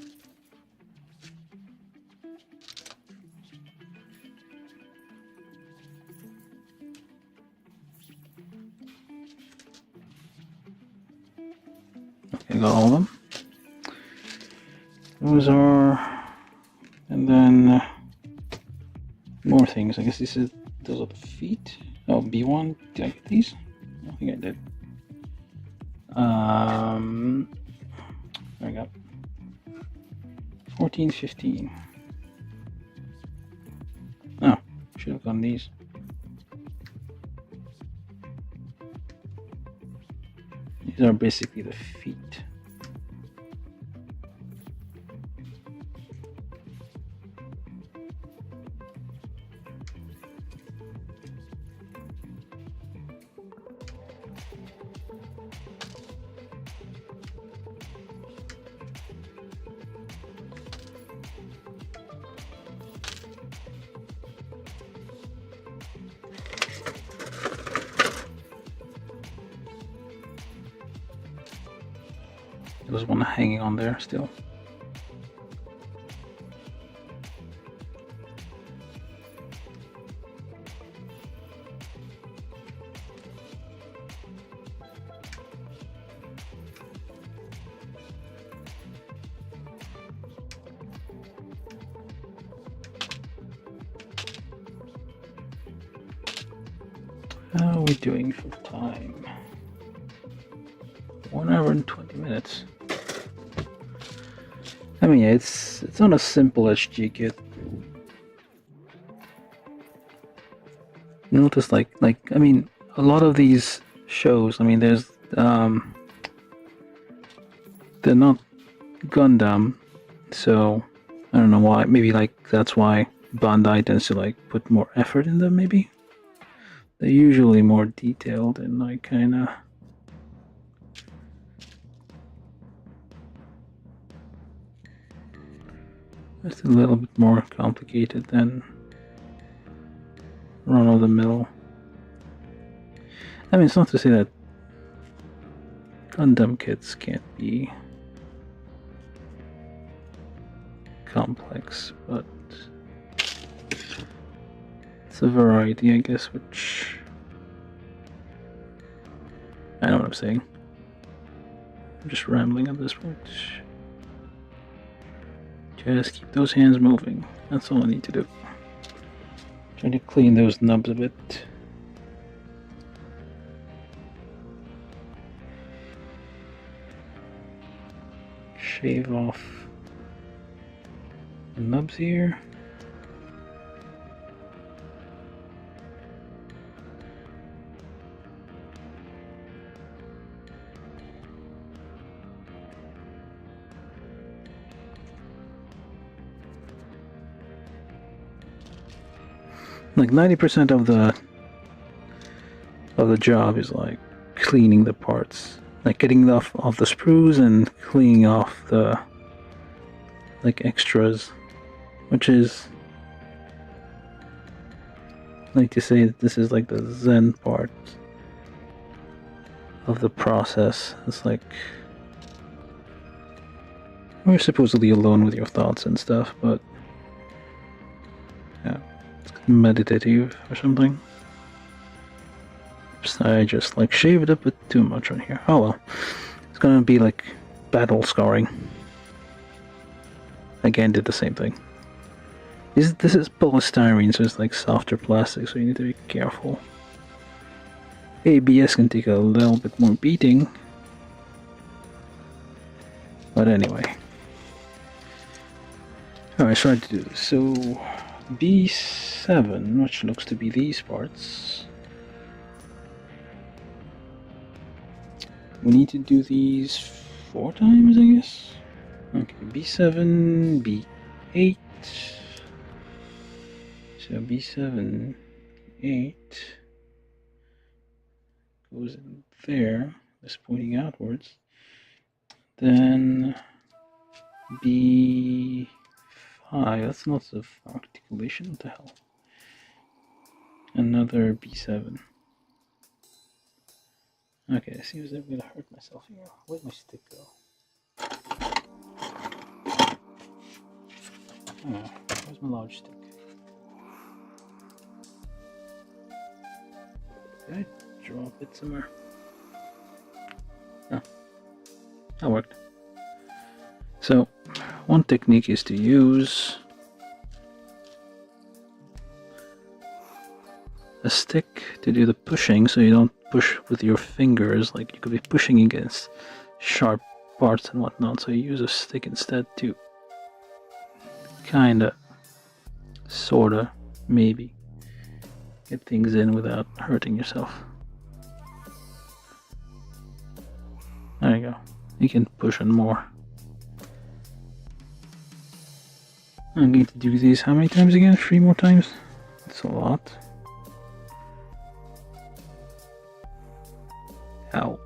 Okay, got all of them. Those are, and then more things. I guess those are the feet. Oh, B1. Did I get these? I think I did. I got 14, 15. Oh, should have gotten these. These are basically the feet. There's one hanging on there still. How are we doing for time? 1 hour and 20 minutes. I mean, yeah, it's not a simple HG kit. Notice, like I mean, a lot of these shows. I mean, there's they're not Gundam, so I don't know why. Maybe like that's why Bandai tends to like put more effort in them. Maybe they're usually more detailed and like kind of. It's a little bit more complicated than run of the mill. I mean, it's not to say that Gundam kits can't be complex, but it's a variety, I guess, which I know what I'm saying. I'm just rambling at this point. Just keep those hands moving. That's all I need to do. Try to clean those nubs a bit. Shave off the nubs here. Like 90% of the job is like cleaning the parts, like getting off the sprues and cleaning off the like extras, which is like to say that this is like the Zen part of the process. It's like we're supposedly alone with your thoughts and stuff, but yeah. Meditative or something. Oops, I just like shaved a bit too much on here. Oh well. It's gonna be like battle scarring. Again, did the same thing. This is polystyrene, so it's like softer plastic, so you need to be careful. ABS can take a little bit more beating. But anyway. Alright, try to do this. So B7, which looks to be these parts. We need to do these 4 times, I guess. Okay, B7, B8. So B7, 8 goes in there, this pointing outwards. Then B5, that's not the articulation, what the hell? Another B7. Okay, it seems that I'm gonna hurt myself here. Where'd my stick go? Oh, where's my large stick? Did I drop it somewhere? No. That worked. So, one technique is to use a stick to do the pushing, so you don't push with your fingers, like you could be pushing against sharp parts and whatnot, so you use a stick instead to kinda, sorta, maybe get things in without hurting yourself. There you go. You can push on more. I'm going to do these how many times again? 3 more times? That's a lot. Ow.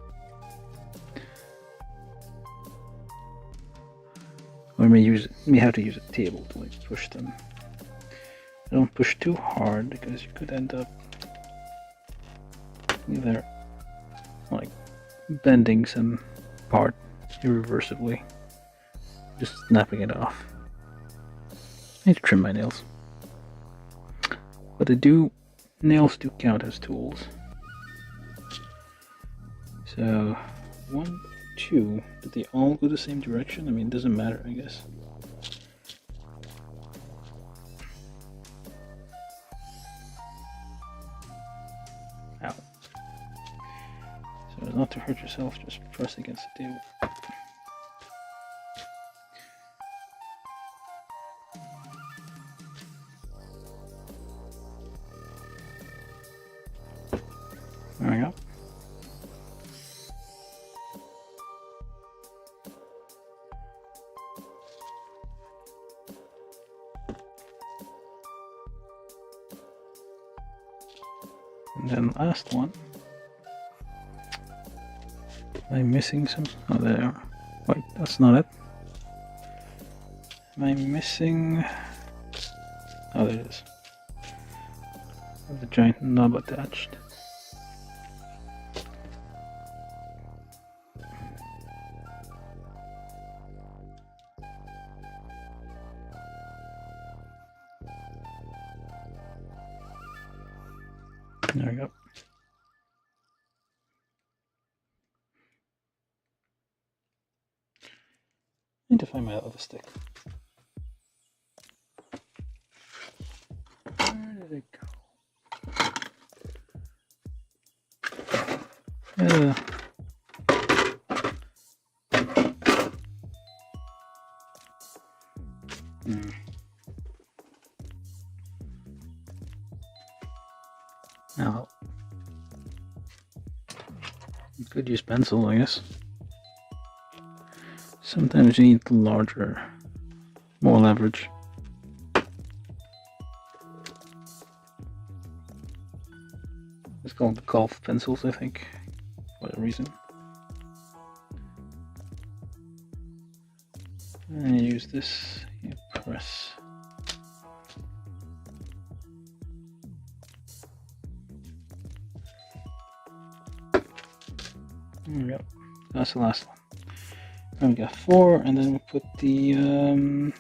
Or may have to use a table to like push them. Don't push too hard because you could end up either like bending some part irreversibly. Just snapping it off. I need to trim my nails. But nails do count as tools. So, 1, 2, did they all go the same direction? I mean, it doesn't matter, I guess. Ow. So as not to hurt yourself, just press against the table. There we go. And then last one. Am I missing some? Oh, there. Wait, that's not it. Am I missing? Oh, there it is. The giant knob attached. There we go. Need to find my other stick. Where did it go? Now, you could use pencil, I guess. Sometimes you need larger, more leverage. It's called golf pencils, I think, for whatever reason. And you use this, you press. There we go. That's the last one. And we got 4, and then we put the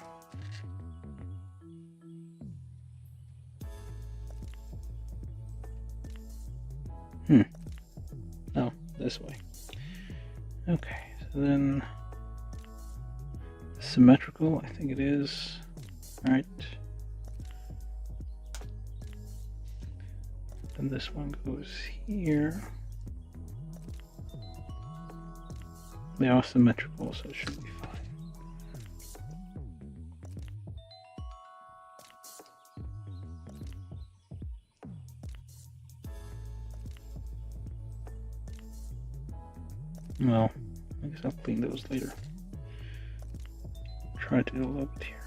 oh, this way. Okay, so then symmetrical, I think it is. All right. Then this one goes here. They are symmetrical, so it should be fine. Well, I guess I'll clean those later. Try to do a little bit here.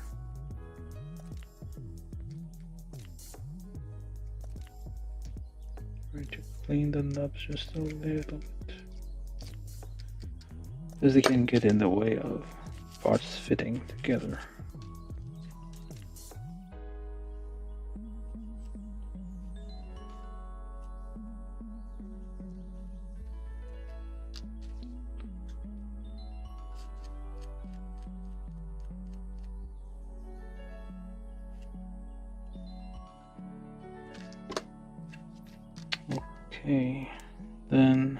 Try to clean the knobs just a little bit. Because they can get in the way of parts fitting together. Okay, then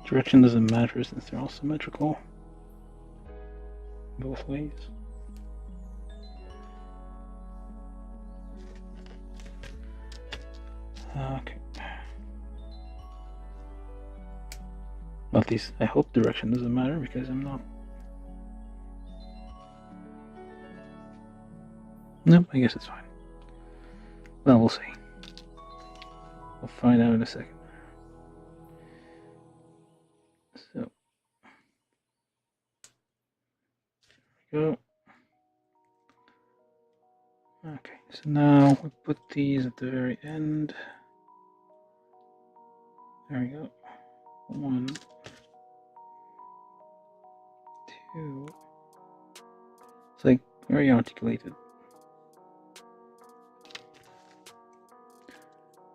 direction doesn't matter since they're all symmetrical both ways. Okay. Well, at least I hope direction doesn't matter because I'm not. Nope, I guess it's fine. Well, we'll see. We'll find out in a second. So, there we go. Okay, so now we put these at the very end. There we go. 1, 2. It's like very articulated.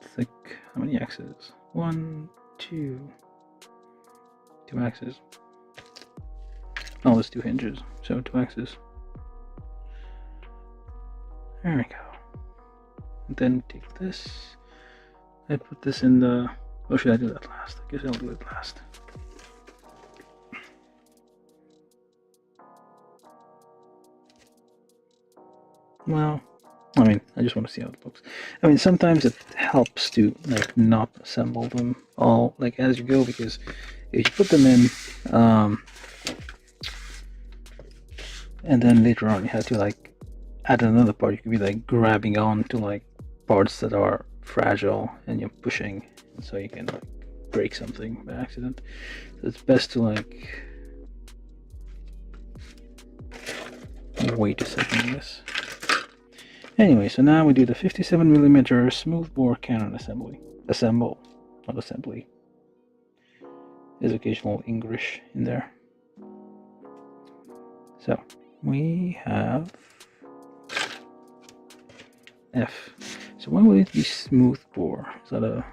It's like how many axes? 1, 2. 2 axes. Oh, there's 2 hinges, so 2 axes. There we go. And then take this. I put this in the... Or should I do that last? I guess I'll do it last. Well, I mean, I just want to see how it looks. I mean, sometimes it helps to like not assemble them all like as you go, because if you put them in, and then later on you have to like add another part, you could be like grabbing on to like parts that are fragile, and you're pushing, and so you can like break something by accident. So it's best to like wait a second, I guess. Anyway, so now we do the 57mm smoothbore cannon assembly. Assemble, not assembly. There's occasional English in there. So we have F. So why would it be smoothbore? Is that a...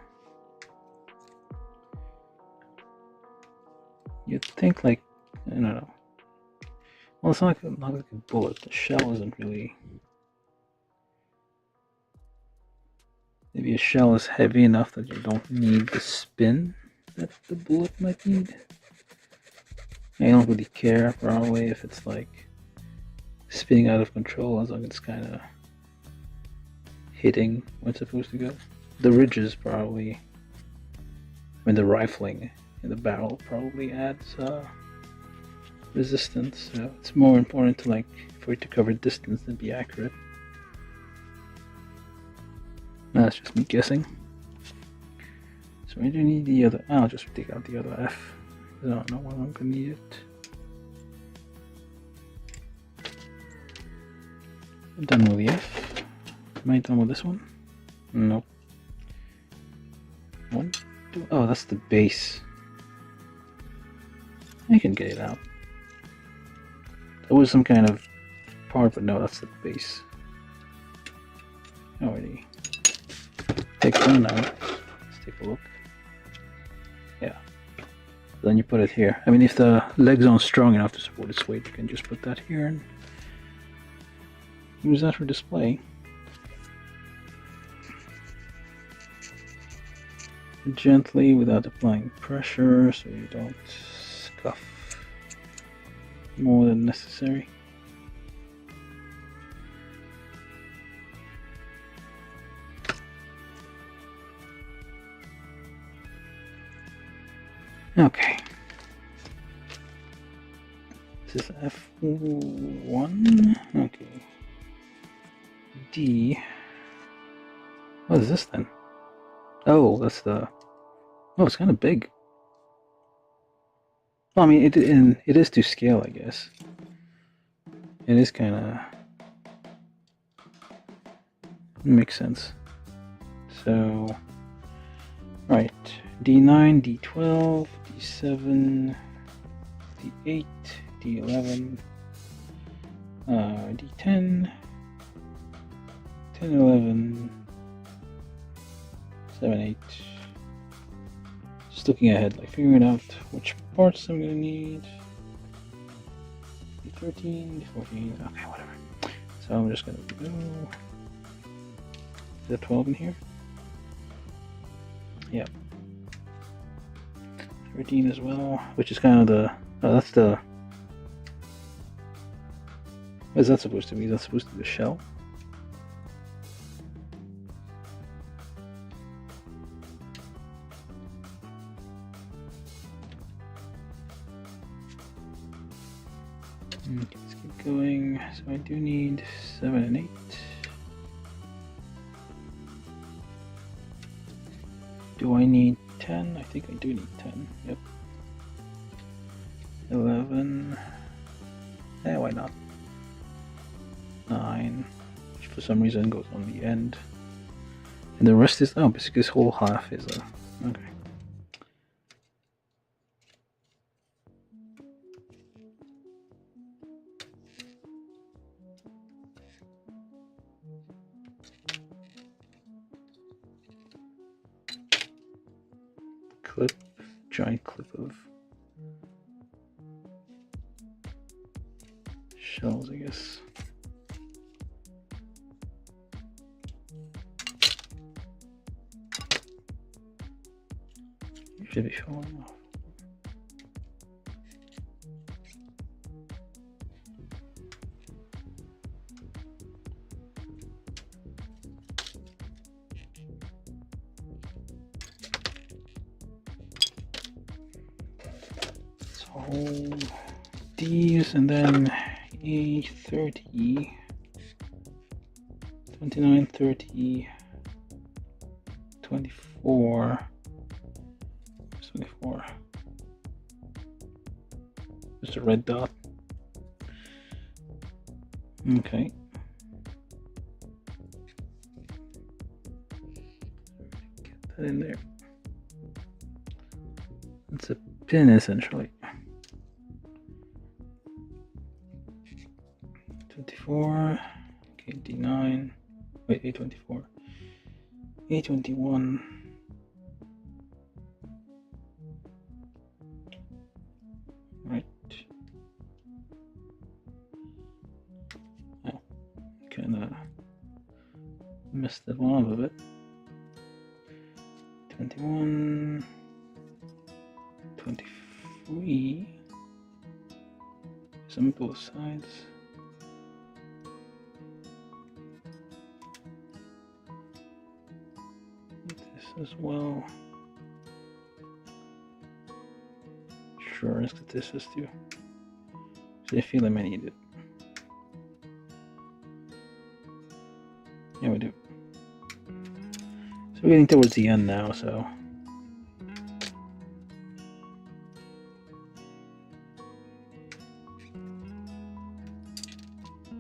You'd think like, I don't know. Well, it's not like a bullet. The shell isn't really... Maybe a shell is heavy enough that you don't need the spin that the bullet might need. I don't really care, probably, if it's like spinning out of control, as long as it's kind of hitting where it's supposed to go. The ridges probably, I mean the rifling in the barrel probably adds resistance, so it's more important to like for it to cover distance than be accurate. That's just me guessing. So I do need the other... I'll just take out the other F. I don't know when I'm gonna need it. I'm done with the F. Am I done with this one? Nope. 1, 2... Oh, that's the base. I can get it out. There was some kind of part, but no, that's the base. Alrighty. Take one out. Let's take a look. Yeah. Then you put it here. I mean, if the legs aren't strong enough to support its weight, you can just put that here and use that for display. Gently, without applying pressure, so you don't scuff more than necessary. Okay. This is F1. Okay. D. What is this then? Oh, that's the... Oh, it's kind of big. Well, I mean, it is to scale, I guess. It is kind of... Makes sense. So... Right. D9, D12, D7, D8, D11, D10, 10, 11, 7, 8. Just looking ahead, like figuring out which parts I'm gonna need. D13, D14, okay, whatever. So I'm just gonna go. Is there 12 in here? Yep. 13 as well, which is kind of the... Oh, that's the... What is that supposed to be? Is that supposed to be the shell? Okay, let's keep going. So I do need 7 and 8. Do I need 10? I think I do need 10. Yep. 11. Eh, why not? 9. Which for some reason goes on the end. And the rest is... Oh, basically this whole half is a... Okay. Clip. Giant clip of... shells, I guess. You should be falling off. So these, and then A30, 29, 30, 24, 24. Just a red dot. Okay. Get that in there. It's a pin essentially. 24, okay, D9, wait, A24, A21, right, oh, kinda messed that one up a bit, 21, 23, some both sides. As well. Sure, let's get this as too. So I feel I might need it. Yeah, we do. So we're getting towards the end now, so.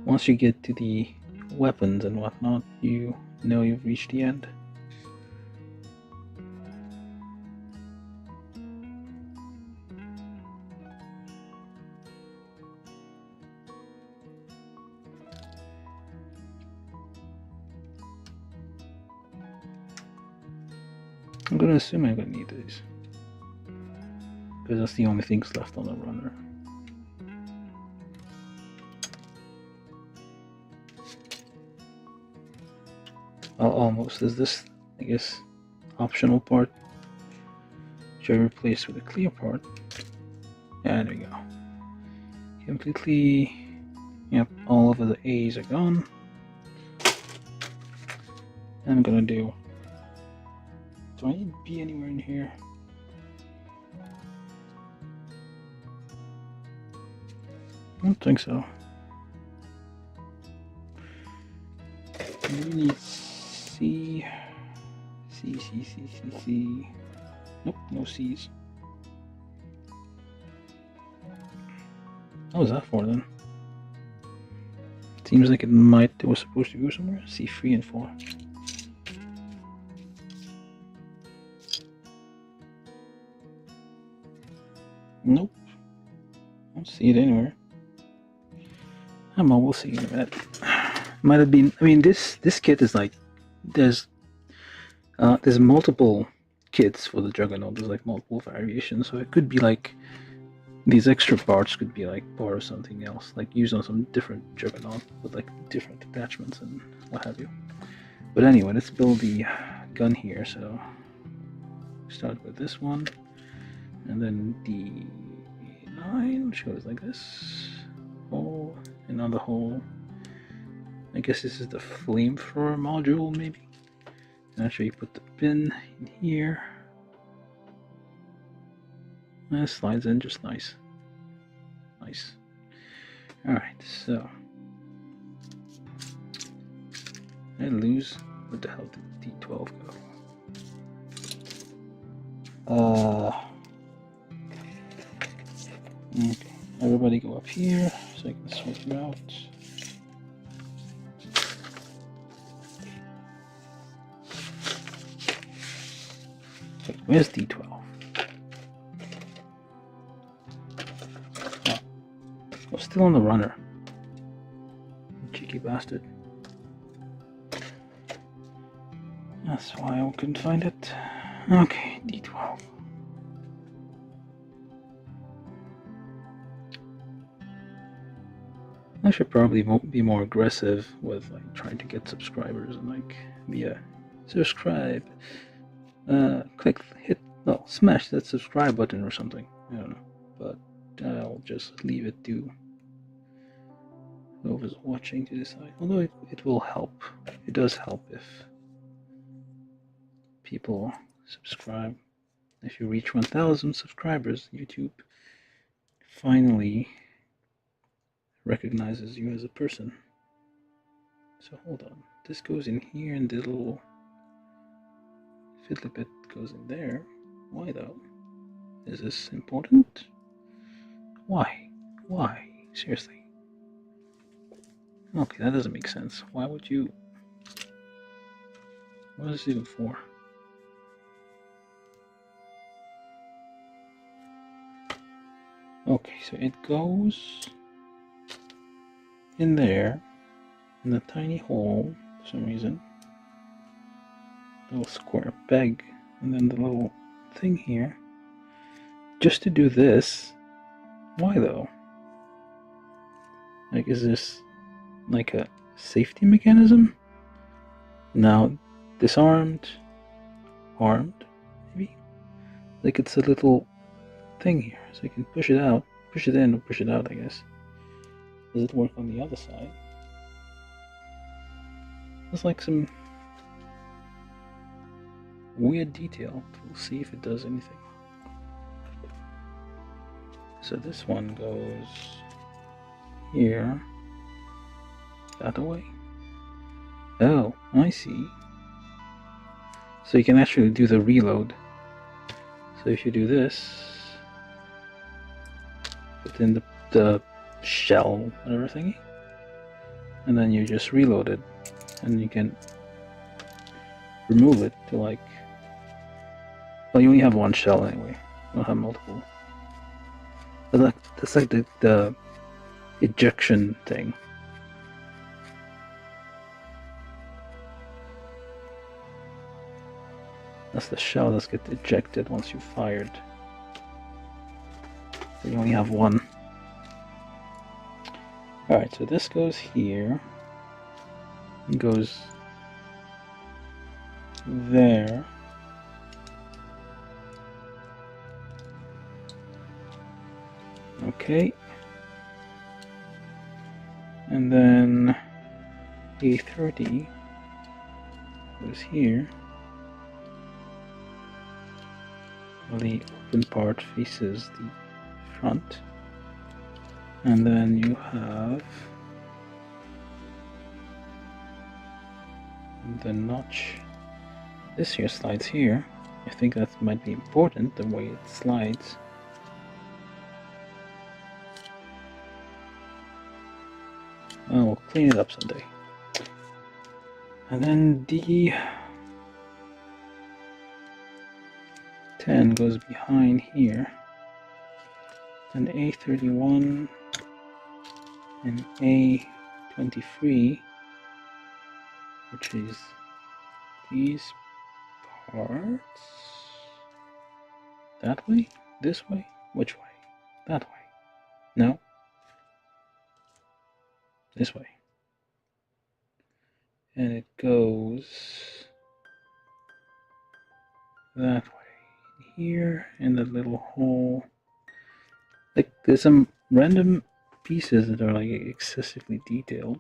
Once you get to the weapons and whatnot, you know you've reached the end. I'm gonna assume I'm gonna need these, because that's the only things left on the runner. Almost. Is this, I guess, optional part? Should I replace with a clear part? Yeah, there we go. Completely. Yep, all of the A's are gone. I'm gonna do. Do I need B anywhere in here? I don't think so. We need C. C. Nope, no C's. What was that for then? Seems like it was supposed to go somewhere. C3 and 4. Nope. I don't see it anywhere. We'll see in a minute. Might have been. I mean, this kit is like there's multiple kits for the Juggernaut. There's like multiple variations, so it could be like these extra parts could be like part of something else, like used on some different Juggernaut with like different attachments and what have you. But anyway, let's build the gun here. So start with this one, and then D9, which goes like this. Hole, another hole. I guess this is the flamethrower module, maybe. And actually, put the pin in here. That slides in just nice. Nice. Alright, so. I lose. Where the hell did D12 go? Okay. Everybody go up here so I can sort you out. Okay, where's D12? Oh, still on the runner. Cheeky bastard. That's why I couldn't find it. Okay, D12. I should probably be more aggressive with like trying to get subscribers and like be a subscribe. Smash that subscribe button or something. I don't know, but I'll just leave it to whoever's watching to decide. Although it will help. It does help if people subscribe. If you reach 1,000 subscribers, YouTube finally recognizes you as a person. So hold on, this goes in here and the little fiddly bit goes in there. Why though? Is this important? Why? Why? Seriously. Okay, that doesn't make sense. Why would you... What is this even for? Okay, so it goes in there, in the tiny hole, for some reason. Little square peg, and then the little thing here. Just to do this. Why though? Like, is this like a safety mechanism? Now, disarmed, armed, maybe? Like it's a little thing here, so you can push it out, push it in or push it out, I guess. Does it work on the other side? There's like some weird detail. We'll see if it does anything. So this one goes here, that way. Oh, I see. So you can actually do the reload. So if you do this, put in the shell, whatever thingy, and then you just reload it, and you can remove it to like, well, you only have one shell anyway, you don't have multiple. But that's like the ejection thing. That's the shell that gets ejected once you fired. So you only have one. Alright, so this goes here. It goes there. Okay. And then A30 goes here. Well, the open part faces the front. And then you have the notch. This here slides here. I think that might be important, the way it slides. Well, we'll clean it up someday. And then D10 goes behind here. Then A31 and A23, which is these parts. That way? This way? Which way? That way. No? This way. And it goes that way. Here in the little hole. Like, there's some random pieces that are like excessively detailed.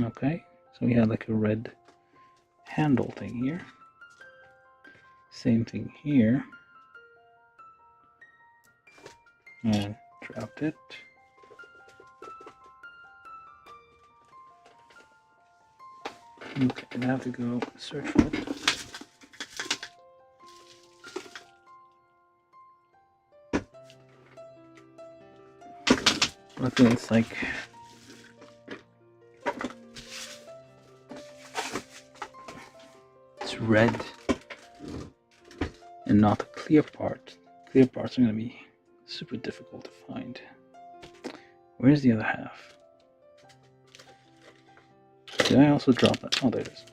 Okay, so we have like a red handle thing here. Same thing here. And dropped it. Okay, I have to go search for it. I think it's like it's red and not a clear part. Clear parts are going to be super difficult to find. Where's the other half? Did I also drop that? Oh, there it is.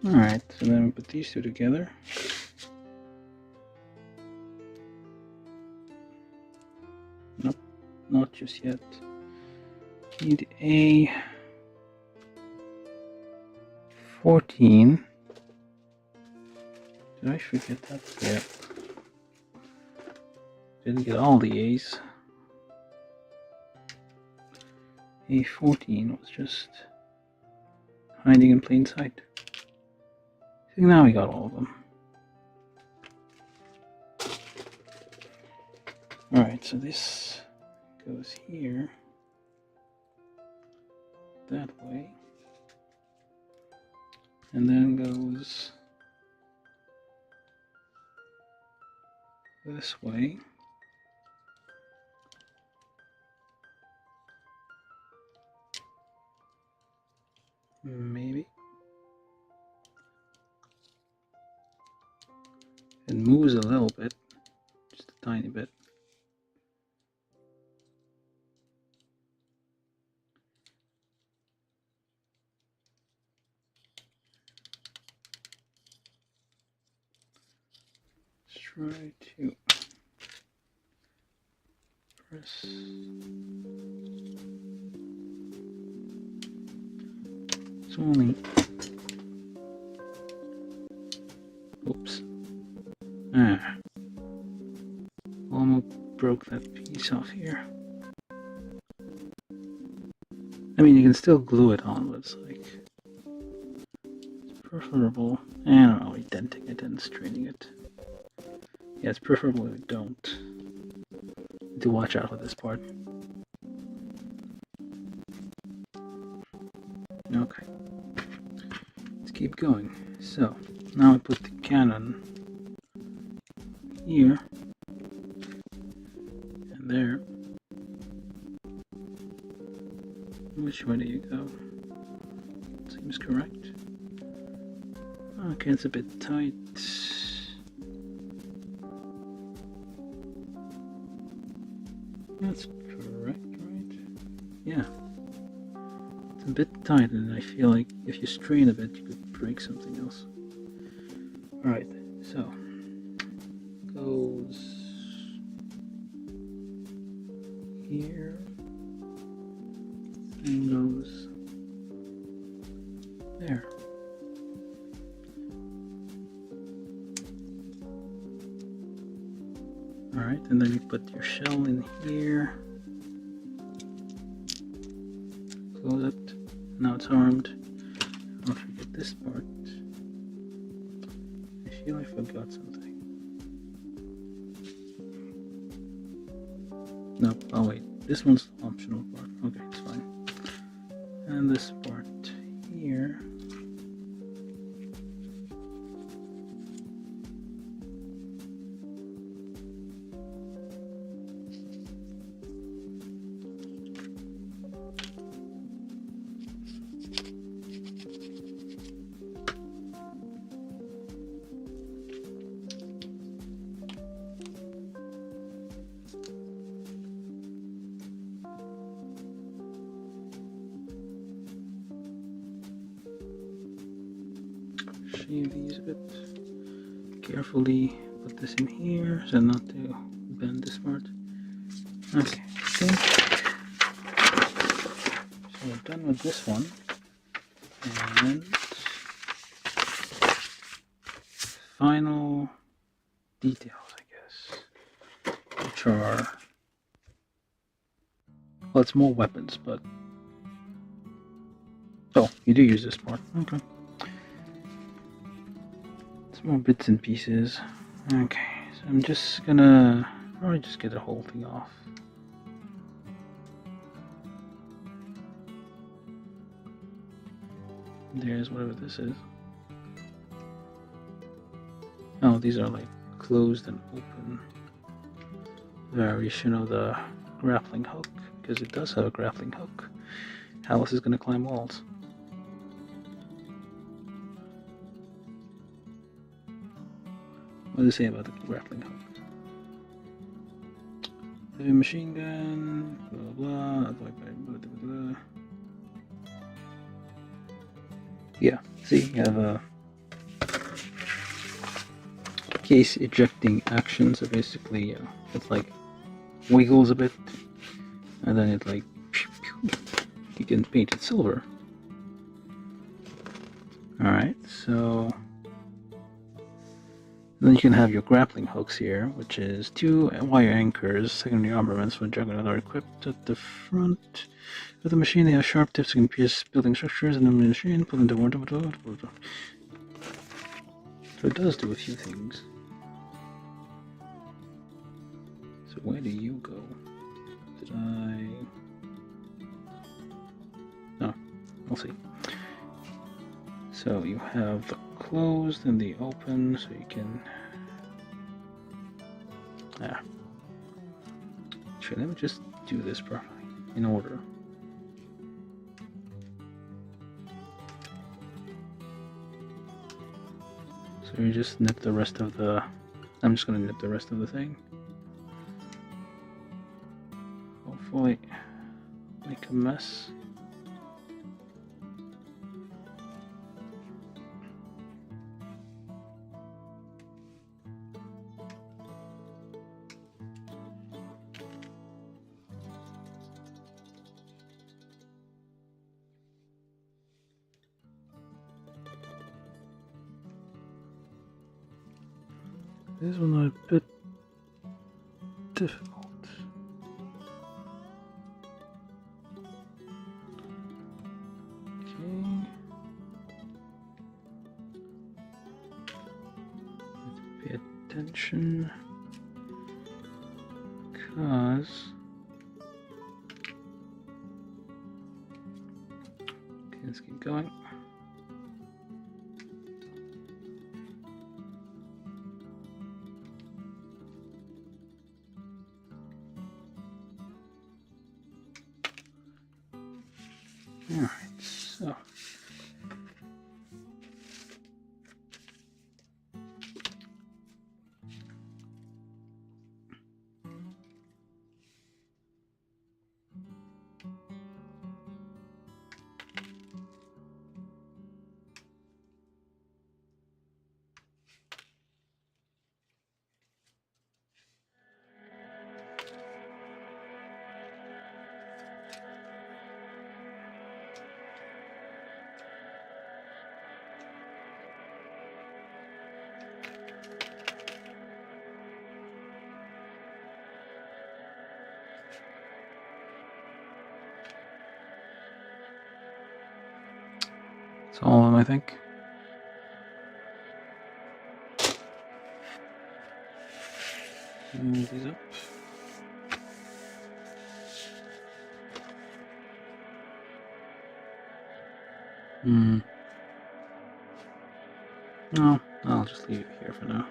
Alright, so then we put these two together. Nope, not just yet. Need a 14. Did I forget that? Yeah. Didn't get all the A's. A14 was just hiding in plain sight. See, now we got all of them. Alright, so this goes here, that way, and then goes this way. Maybe. It moves a little bit, just a tiny bit. Let's try to press. It's only. Oops. Ah. Almost broke that piece off here. I mean, you can still glue it on, but it's like. It's preferable. I don't know, indenting it and straining it. Yeah, it's preferable if you don't. Need to watch out with this part. Okay. Let's keep going. So, now we put the cannon here and there. Which way do you go? Seems correct. Okay, it's a bit tight. That's correct, right? Yeah. It's a bit tight, and I feel like if you strain a bit, you could break something else. Alright, so goes here and goes there. Alright, and then you put your shell in here. Close it. Now it's armed. Don't forget this part. I feel I forgot something. No, oh wait. This one's the optional part. Okay, it's fine. And this part here. Shave these a bit. Carefully put this in here so not to bend this part. Okay, so we're done with this one. And final details, I guess, which are, well, it's more weapons, but oh, you do use this part. Okay. More bits and pieces. Okay, so I'm just gonna probably just get the whole thing off. There's whatever this is. Oh, these are like closed and open variation of the grappling hook, because it does have a grappling hook. How else is gonna climb walls? What does it say about the grappling hook? Heavy machine gun, blah blah blah. Yeah, see, you have a case ejecting action. So basically, it's like wiggles a bit, and then it like you can paint it silver. Alright, so then you can have your grappling hooks here, which is 2 wire anchors. Secondary armaments for Juggernaut are equipped at the front of the machine. They have sharp tips that can pierce building structures and the machine. Pull into water. So it does do a few things. So where do you go? Did I... No, we'll see. So you have the closed and the open, so you can... Sure, let me just do this properly, in order. So you just nip the rest of the... I'm just going to nip the rest of the thing. Hopefully make a mess. This one a bit difficult. Okay. Pay attention, because okay, let's keep going. Alright, so that's all of them, I think. Move these up. No, I'll just leave it here for now.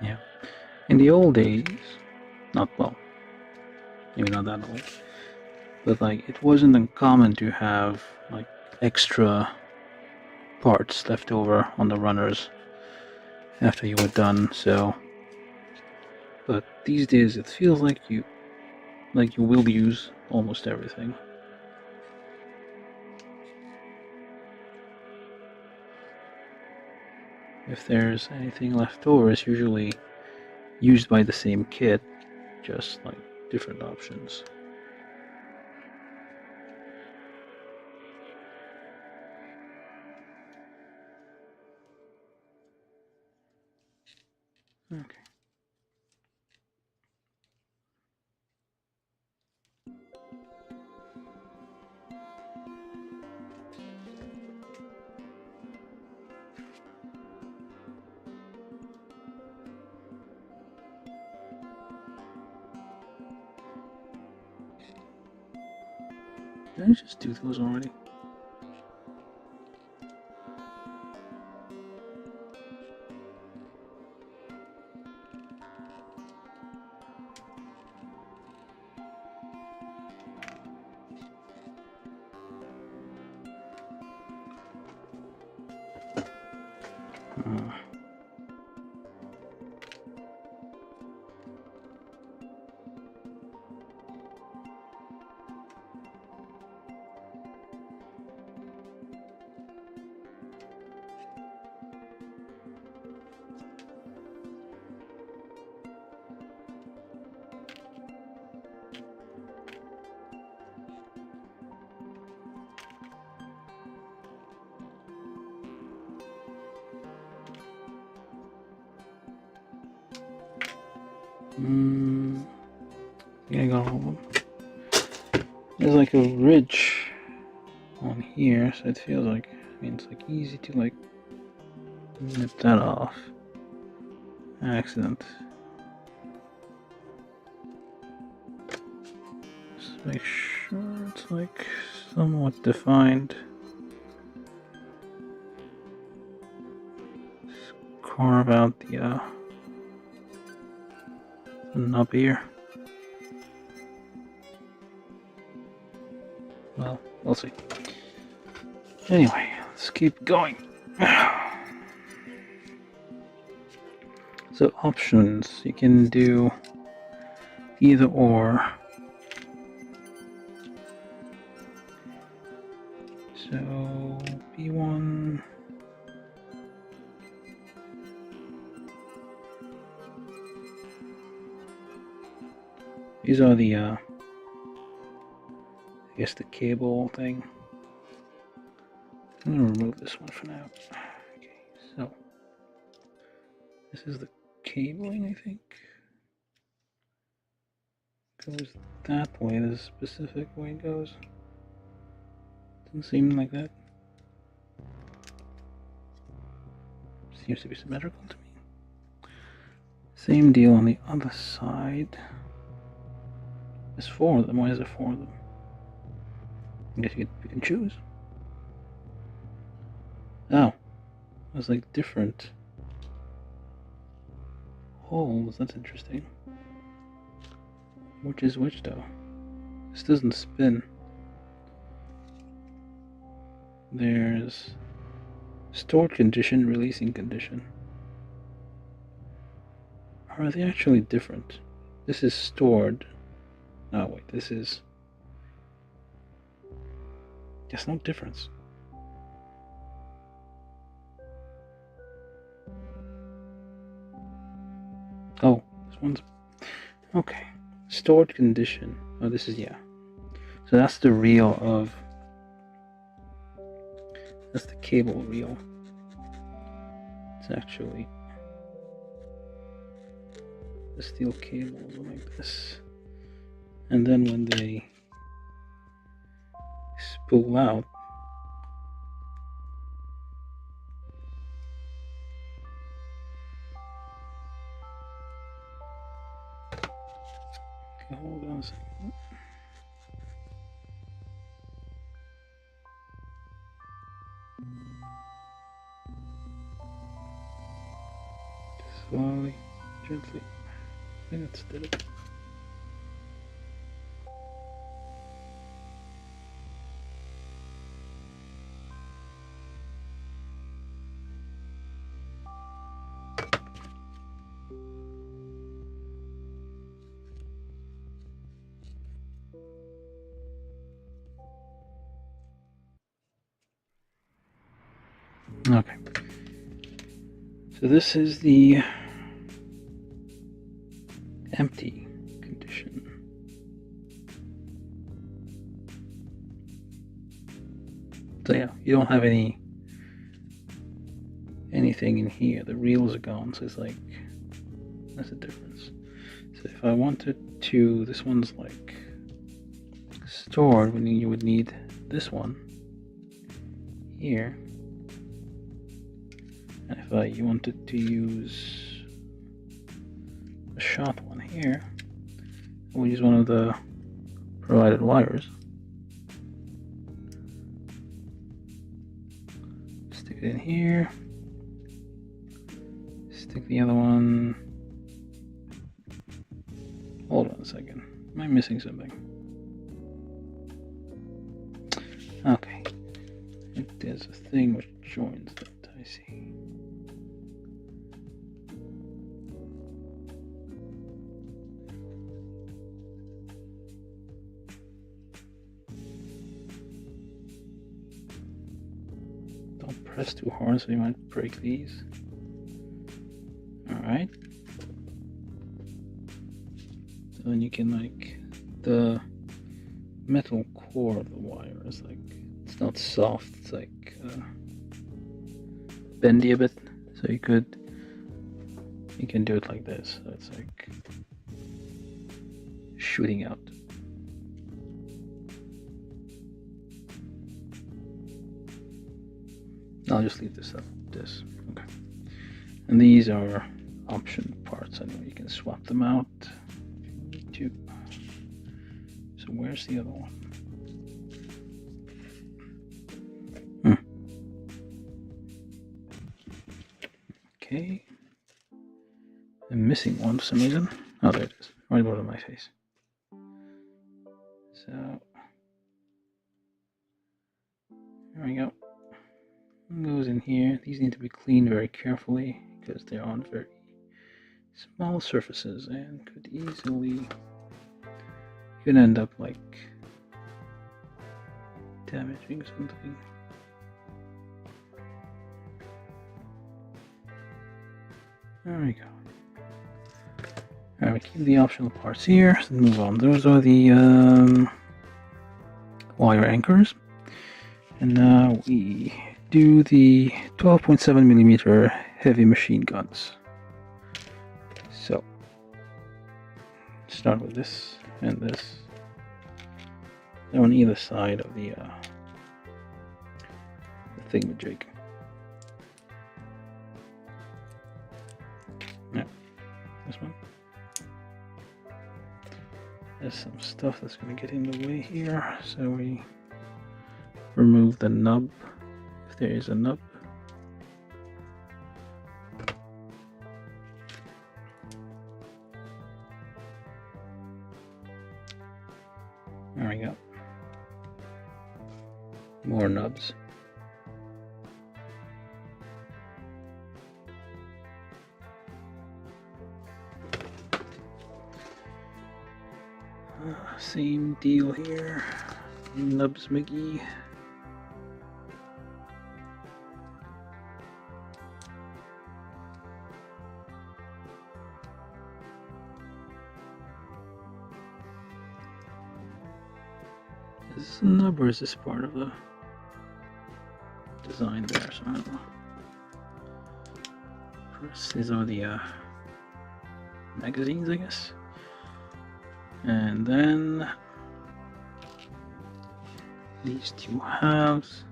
Yeah. In the old days, not well, maybe not that old, but like it wasn't uncommon to have like extra parts left over on the runners after you were done. So, but these days it feels like you will use almost everything. If there's anything left over, it's usually used by the same kit, just like different options. Okay. Did I just do those already? I got all of them. There's like a ridge on here, so it feels like, I mean, it's like easy to like nip that off. Accident. Just make sure it's like somewhat defined. Just carve out the nub here. Well, we'll see. Anyway, let's keep going. So options, you can do either or. So B1. These are the I guess the cable thing. I'm gonna remove this one for now. Okay, so this is the cabling, I think. Goes that way, there's a specific way it goes. Doesn't seem like that. Seems to be symmetrical to me. Same deal on the other side. There's 4 of them. Why is there 4 of them? I guess you can choose. Oh, there's like different holes. That's interesting. Which is which though? This doesn't spin. There's stored condition, releasing condition. Or are they actually different? This is stored. Oh wait, this is... There's no difference. Oh, this one's... Okay. Stored condition. Oh, this is, yeah. So that's the reel of... That's the cable reel. It's actually... The steel cables are like this. And then when they spool out, okay, hold on a second. Slowly, gently. I think that's it. Okay. So this is the empty condition. So yeah, you don't have anything in here. The reels are gone, so it's like that's the difference. So if I wanted to, this one's like stored, you would need this one here. And if you wanted to use a shot one here, we'll use one of the provided wires. Stick it in here. Stick the other one. Hold on a second. Am I missing something? Okay. I think there's a thing which joins that. I see. Don't press too hard so you might break these. Alright. So then you can like the metal core of the wire is like, it's not soft, it's like bendy a bit, so you can do it like this. So it's like shooting out. I'll just leave this up. This. Okay. And these are option parts. Anyway, you can swap them out if you need to. So where's the other one? Okay. I'm missing one for some reason. Oh, there it is. Right above my face. So there we go. It goes in here. These need to be cleaned very carefully because they're on very small surfaces and could easily, you can end up like damaging something. There we go. Alright, we keep the optional parts here. So move on. Those are the wire anchors. And now we do the 12.7mm heavy machine guns. So, start with this and this. They're on either side of the thingamajig. Yeah, this one. There's some stuff that's going to get in the way here, so we remove the nub, if there is a nub. There we go. More nubs. Same deal here. Nubs McGee. Is this a nub or is this part of the design there? So I don't know. First, these are the magazines, I guess. And then these two halves,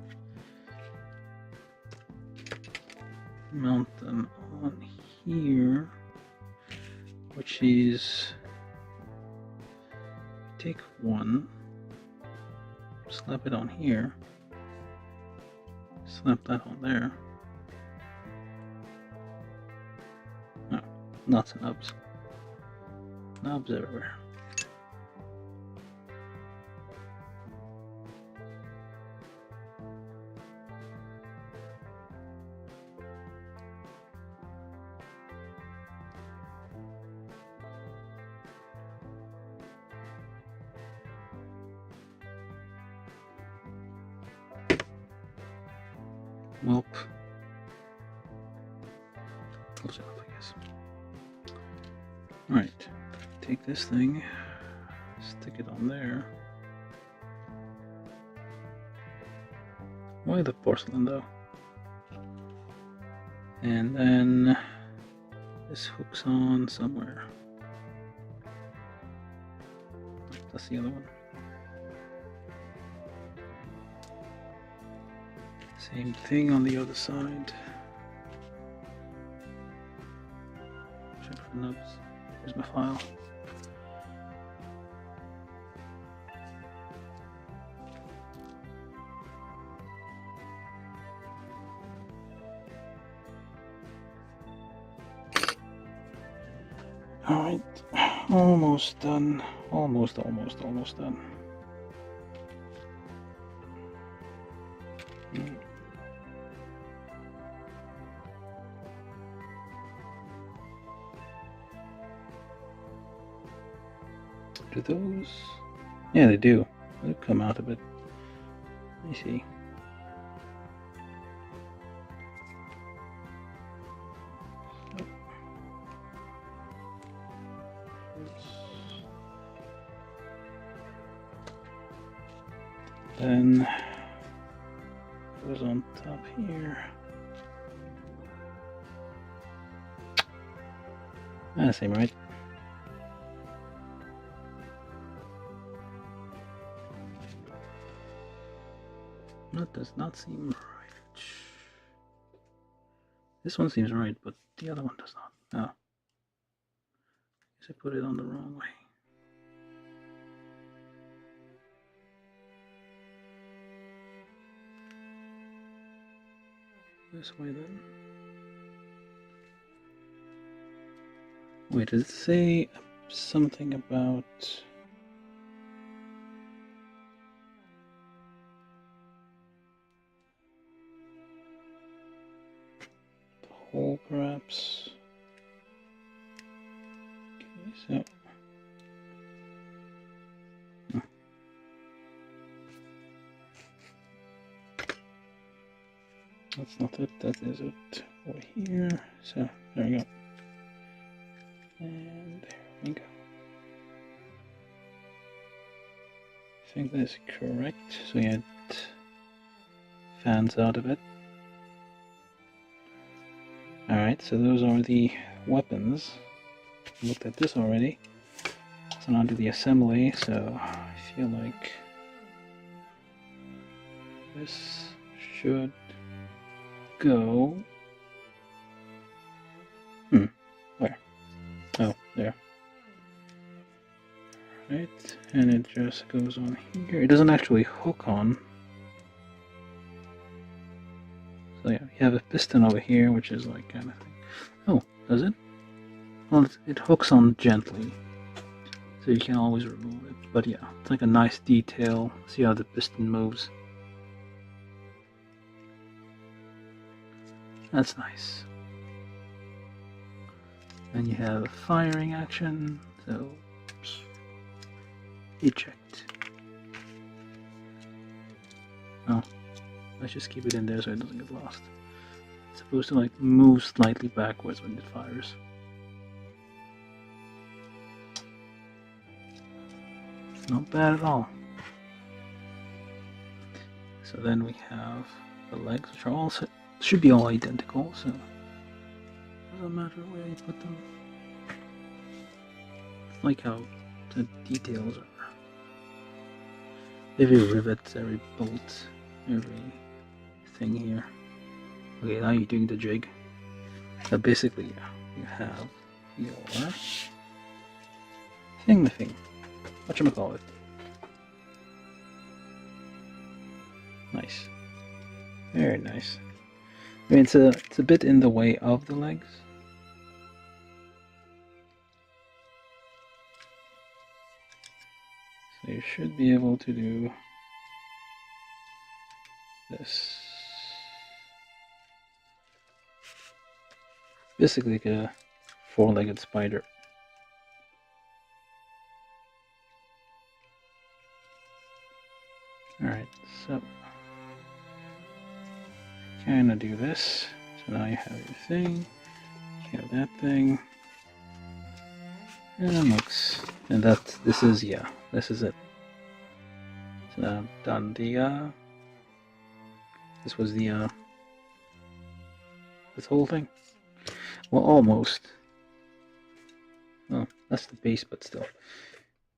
mount them on here, which is, take one, slap it on here, slap that on there. No, lots of nubs. Nubs everywhere. Welp. Close it up, I guess. Alright, take this thing, stick it on there. Why the porcelain though? And then this hooks on somewhere. That's the other one. Same thing on the other side. Check for nubs. Here's my file. Alright, almost done. Almost done. Do those? Yeah, they do. They come out a bit. Let me see. Then goes on top here. Same, right? That does not seem right. This one seems right, but the other one does not. Oh. I guess I put it on the wrong way. This way then. Wait, does it say something about the hole perhaps? Okay, so that's not it, that is it over here. So there we go. And there we go. I think that is correct. So yeah, it fans out a bit. Alright, so those are the weapons. I looked at this already. So now do the assembly, so I feel like this should go. Where? Oh, there. Right, and it just goes on here. It doesn't actually hook on. So yeah, you have a piston over here, which is like kind of thing. Oh, does it? Well, it hooks on gently, so you can always remove it. But yeah, it's like a nice detail. See how the piston moves? That's nice. Then you have a firing action, so eject. Oh, let's just keep it in there so it doesn't get lost. It's supposed to like move slightly backwards when it fires. It's not bad at all. So then we have the legs, which are all should be all identical, so doesn't matter where you put them. It's like how the details are. Every rivet, every bolt, every thing here. Okay, now you're doing the jig. So basically, yeah, you have your thing. Whatchamacallit. Nice. Very nice. I mean, it's a bit in the way of the legs. So you should be able to do this. Basically like a four-legged spider. Alright, so kind of do this. So now you have your thing, you have that thing, and looks, and this is it. So now I've done the this was the this whole thing. Well, almost. Oh, that's the base, but still,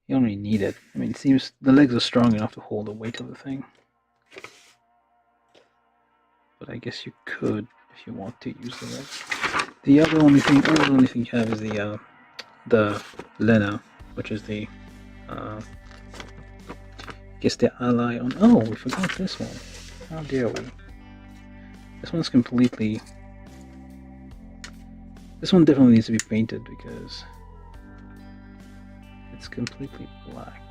you don't really need it. I mean, it seems the legs are strong enough to hold the weight of the thing. But I guess you could, if you want to, use the legs. The only thing you have is the Lena, which is the I guess the ally on. Oh, we forgot this one. How dare we? This one's completely. This one definitely needs to be painted because it's completely black.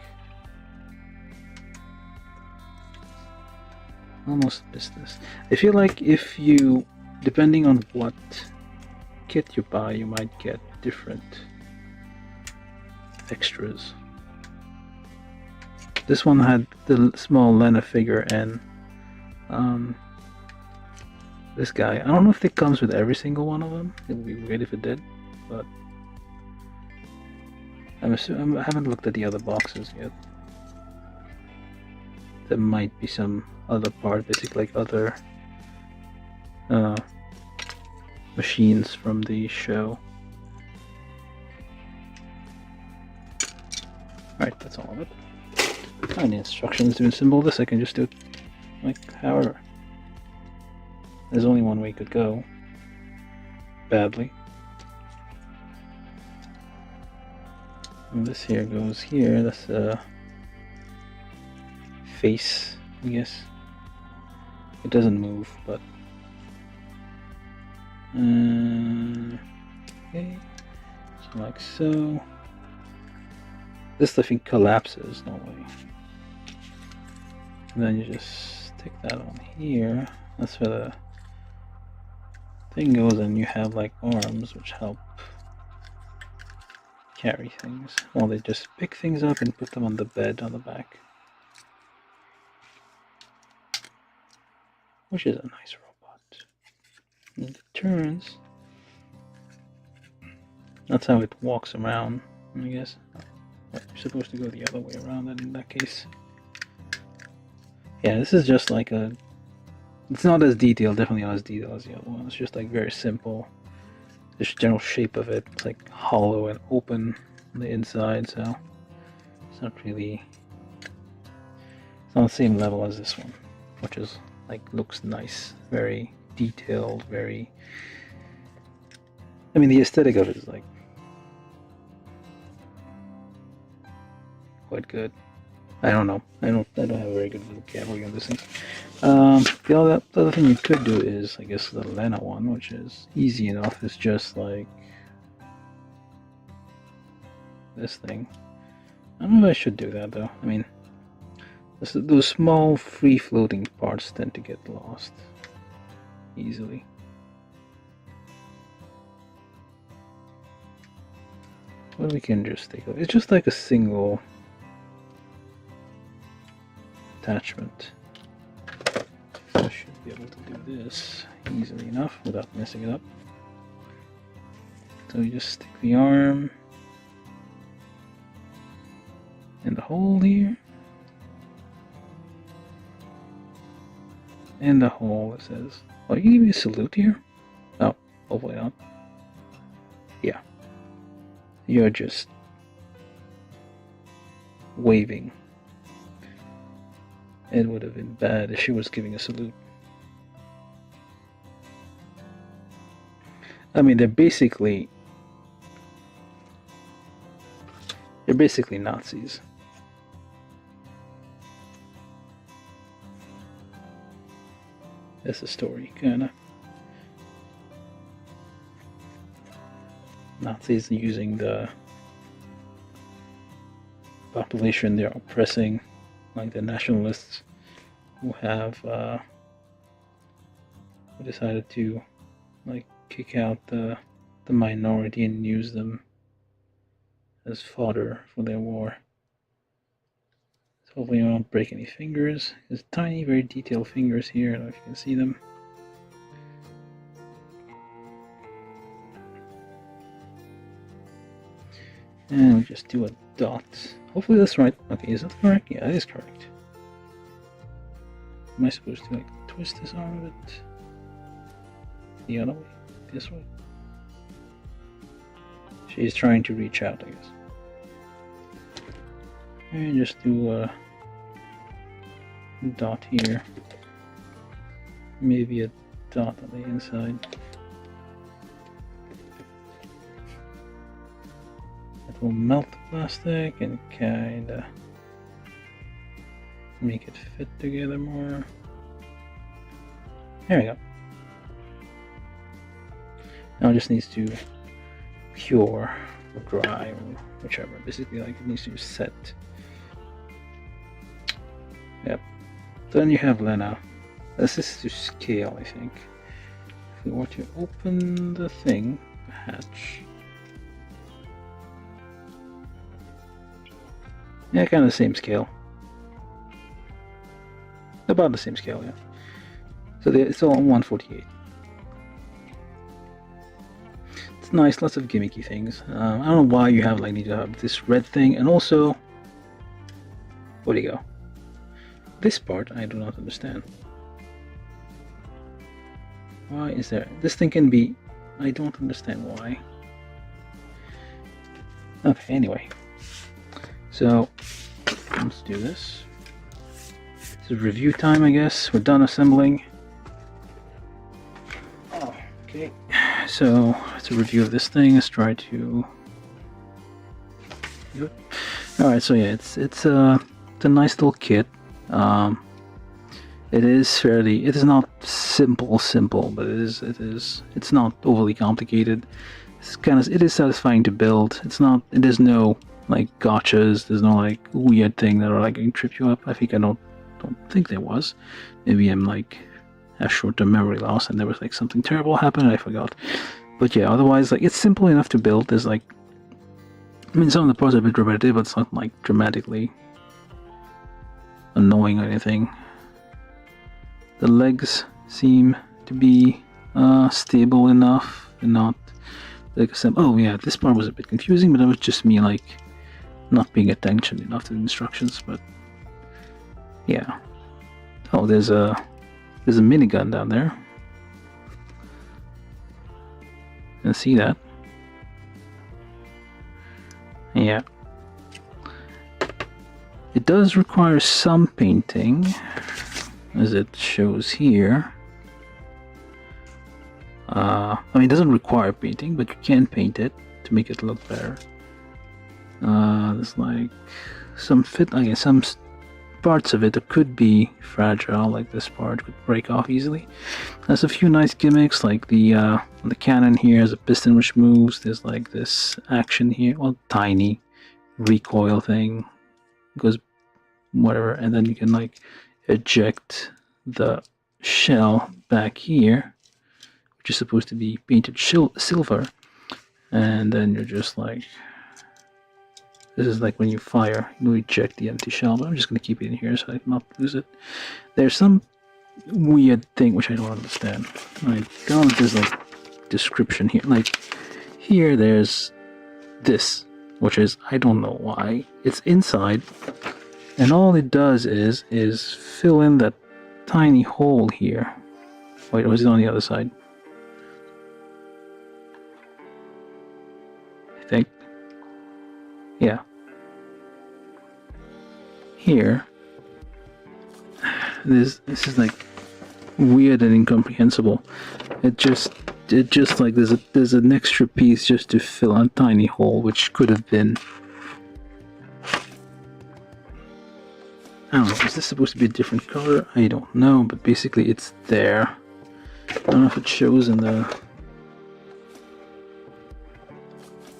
Almost business. I feel like if you, depending on what kit you buy, you might get different extras. This one had the small Lena figure and this guy. I don't know if it comes with every single one of them. It would be weird if it did, but I haven't looked at the other boxes yet. There might be some other part, basically like other machines from the show. Alright, that's all of it. And the instructions to assemble this, I can just do it Like, however, there's only one way it could go. Badly. And this here goes here. That's a face, I guess. It doesn't move, but okay. So like so. This I think collapses, no way. And then you just stick that on here. That's where the thing goes, and you have like arms which help carry things. Well, they just pick things up and put them on the bed on the back. Which is a nice robot. And it turns. That's how it walks around, I guess. But you're supposed to go the other way around in that case. Yeah, this is just like a... It's not as detailed, definitely not as detailed as the other one. It's just like very simple. The general shape of it, it's like hollow and open on the inside, so it's not really... It's on the same level as this one, which is like looks nice, very detailed, very... I mean, the aesthetic of it is like quite good. I don't know. I don't have a very good vocabulary on this thing. The other thing you could do is, I guess, the Lena one, which is easy enough. It's just like this thing. I don't know if I should do that though. I mean, those small free-floating parts tend to get lost easily. But we can just take a... It's just like a single attachment. So I should be able to do this easily enough without messing it up. So you just stick the arm in the hole here. In the hole it says, oh, you give me a salute here? Oh, hopefully not. Yeah. You're just waving. It would have been bad if she was giving a salute. I mean, they're basically Nazis. That's the story, kinda. Nazis using the population they're oppressing, like the nationalists who have who decided to like kick out the minority and use them as fodder for their war. So hopefully I won't break any fingers. There's tiny, very detailed fingers here. I don't know if you can see them. And we just do a dot. Hopefully that's right. Okay, is that correct? Yeah, it is correct. Am I supposed to like twist this arm a bit? The other way? This way? She's trying to reach out, I guess. And just do a dot here. Maybe a dot on the inside. It will melt the plastic and kinda make it fit together more. There we go. Now it just needs to cure or dry or whichever. Basically, like it needs to set. Yep. Then you have Lena. This is to scale, I think. If we were to open the thing, the hatch. Yeah, kind of the same scale. About the same scale, yeah. So it's all 148. It's nice, lots of gimmicky things. I don't know why you have need to have this red thing, and also, where do you go? This part I do not understand. Why is there? This thing can be. I don't understand why. Okay, anyway. So let's do this. It's review time, I guess. We're done assembling. Oh, okay. So it's a review of this thing. Let's try to do it. All right. So yeah, it's a nice little kit. It is not simple, but it's not overly complicated. It is satisfying to build. There's no like gotchas. There's no like weird thing that are like going to trip you up. I don't think there was. Maybe I'm like have short-term memory loss and there was like something terrible happened and I forgot. But yeah, otherwise like it's simple enough to build. There's like, I mean, some of the parts are a bit repetitive, but it's not like dramatically annoying or anything. The legs seem to be stable enough and not like oh yeah, this part was a bit confusing, but that was just me like not paying attention enough to the instructions. But yeah. Oh, there's a minigun down there. You can see that. Yeah. It does require some painting, as it shows here. I mean, it doesn't require painting, but you can paint it to make it look better. There's like some parts of it that could be fragile, like this part could break off easily. There's a few nice gimmicks, like the cannon here has a piston which moves. There's like this action here, well, tiny recoil thing, goes whatever, and then you can like eject the shell back here, which is supposed to be painted silver, and then you're just like, this is like when you fire, you eject the empty shell, but I'm just going to keep it in here so I not lose it. There's some weird thing which I don't understand. Like, there's like description here. Like, here there's this, which is, I don't know why. It's inside, and all it does is fill in that tiny hole here. Wait, was it on the other side? I think. Yeah. Here, this is like weird and incomprehensible. It just like there's an extra piece just to fill a tiny hole, which could have been, I don't know, is this supposed to be a different color? I don't know, but basically it's there. I don't know if it shows in the,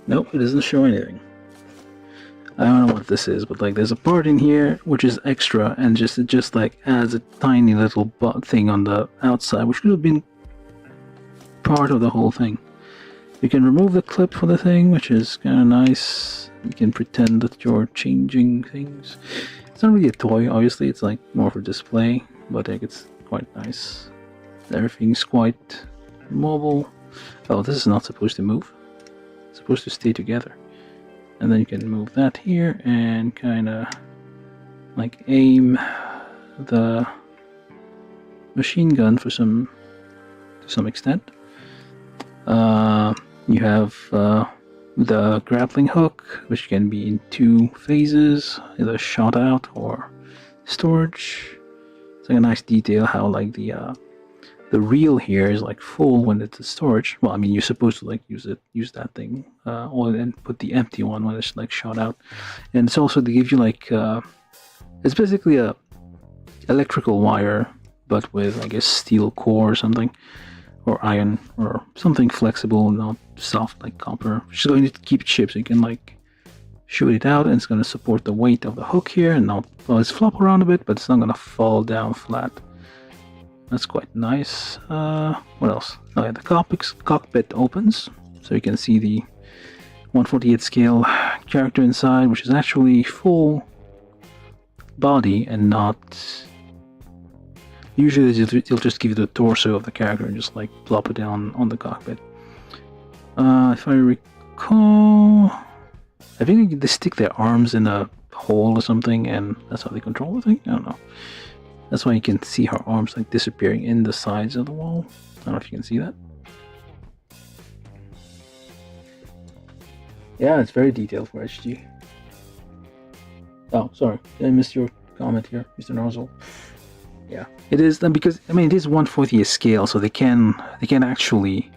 nope, it doesn't show anything. I don't know what this is, but like there's a part in here which is extra and it just like adds a tiny little thing on the outside, which could have been part of the whole thing. You can remove the clip for the thing, which is kind of nice. You can pretend that you're changing things. It's not really a toy, obviously, it's like more for display, but I think it's quite nice. Everything's quite mobile. Oh, this is not supposed to move. It's supposed to stay together. And then you can move that here and kind of like aim the machine gun to some extent. You have the grappling hook, which can be in two phases, either shot out or storage. It's like a nice detail how like the reel here is like full when it's a storage. Well, I mean, you're supposed to like use that thing, or then put the empty one when it's like shot out. And it's also to give you like, it's basically a electrical wire, but with I guess steel core or something, or iron or something flexible, not soft like copper. It's going to keep it shape so you can like shoot it out, and it's going to support the weight of the hook here, and not, well, it's flop around a bit, but it's not going to fall down flat. That's quite nice. What else? Oh yeah, the cockpit opens, so you can see the 1/48 scale character inside, which is actually full body and not. Usually they'll just give you the torso of the character and just like plop it down on the cockpit. If I recall, I think they stick their arms in a hole or something, and that's how they control the thing. I don't know. That's why you can see her arms like disappearing in the sides of the wall. I don't know if you can see that. Yeah, it's very detailed for HG. Oh, sorry. I missed your comment here, Mr. Nozzle. Yeah, it is, because I mean it is 1/40th scale, so they can actually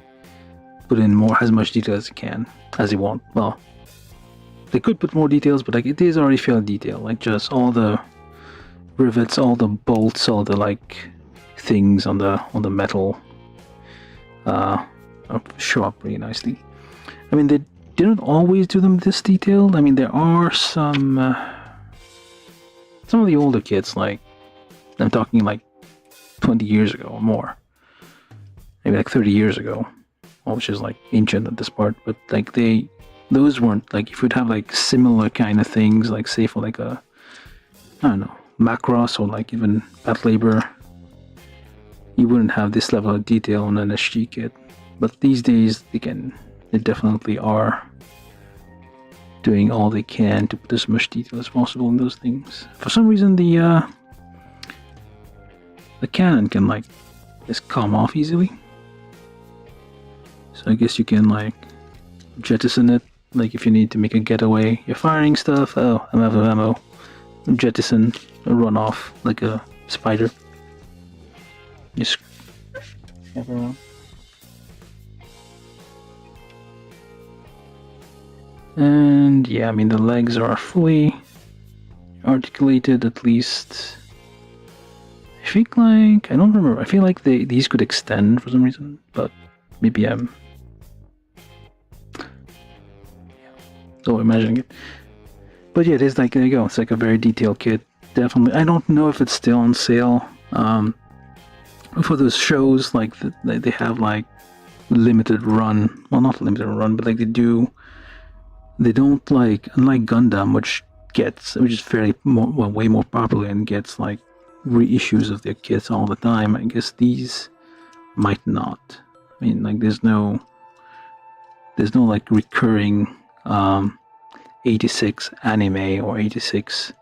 put in more, as much detail as they want. Well, they could put more details, but like it is already fairly detailed. Like just all the rivets, all the bolts, all the like things on the metal show up pretty nicely. I mean, they didn't always do them this detailed. I mean, there are some of the older kits, like I'm talking like 20 years ago or more, maybe like 30 years ago, which is like ancient at this part. But like those weren't like, if you'd have like similar kind of things, like say for like a, I don't know, Macross or like even Bat Labor, you wouldn't have this level of detail on an SG kit. But these days they definitely are doing all they can to put as much detail as possible in those things. For some reason the cannon can like just come off easily. So I guess you can like jettison it, like if you need to make a getaway. You're firing stuff, oh, I'm out of ammo. Jettison, run off like a spider. Just everyone. And yeah, I mean the legs are fully articulated, at least. I think like, I don't remember, I feel like these could extend for some reason, but maybe I'm imagining it. But yeah, it is like, there you go, it's like a very detailed kit. Definitely, I don't know if it's still on sale. For those shows, like they have like limited run, well, not limited run, but like they don't like, unlike Gundam, which is fairly way more popular and gets like reissues of their kits all the time. I guess these might not. I mean, like there's no like recurring 86 anime or 86.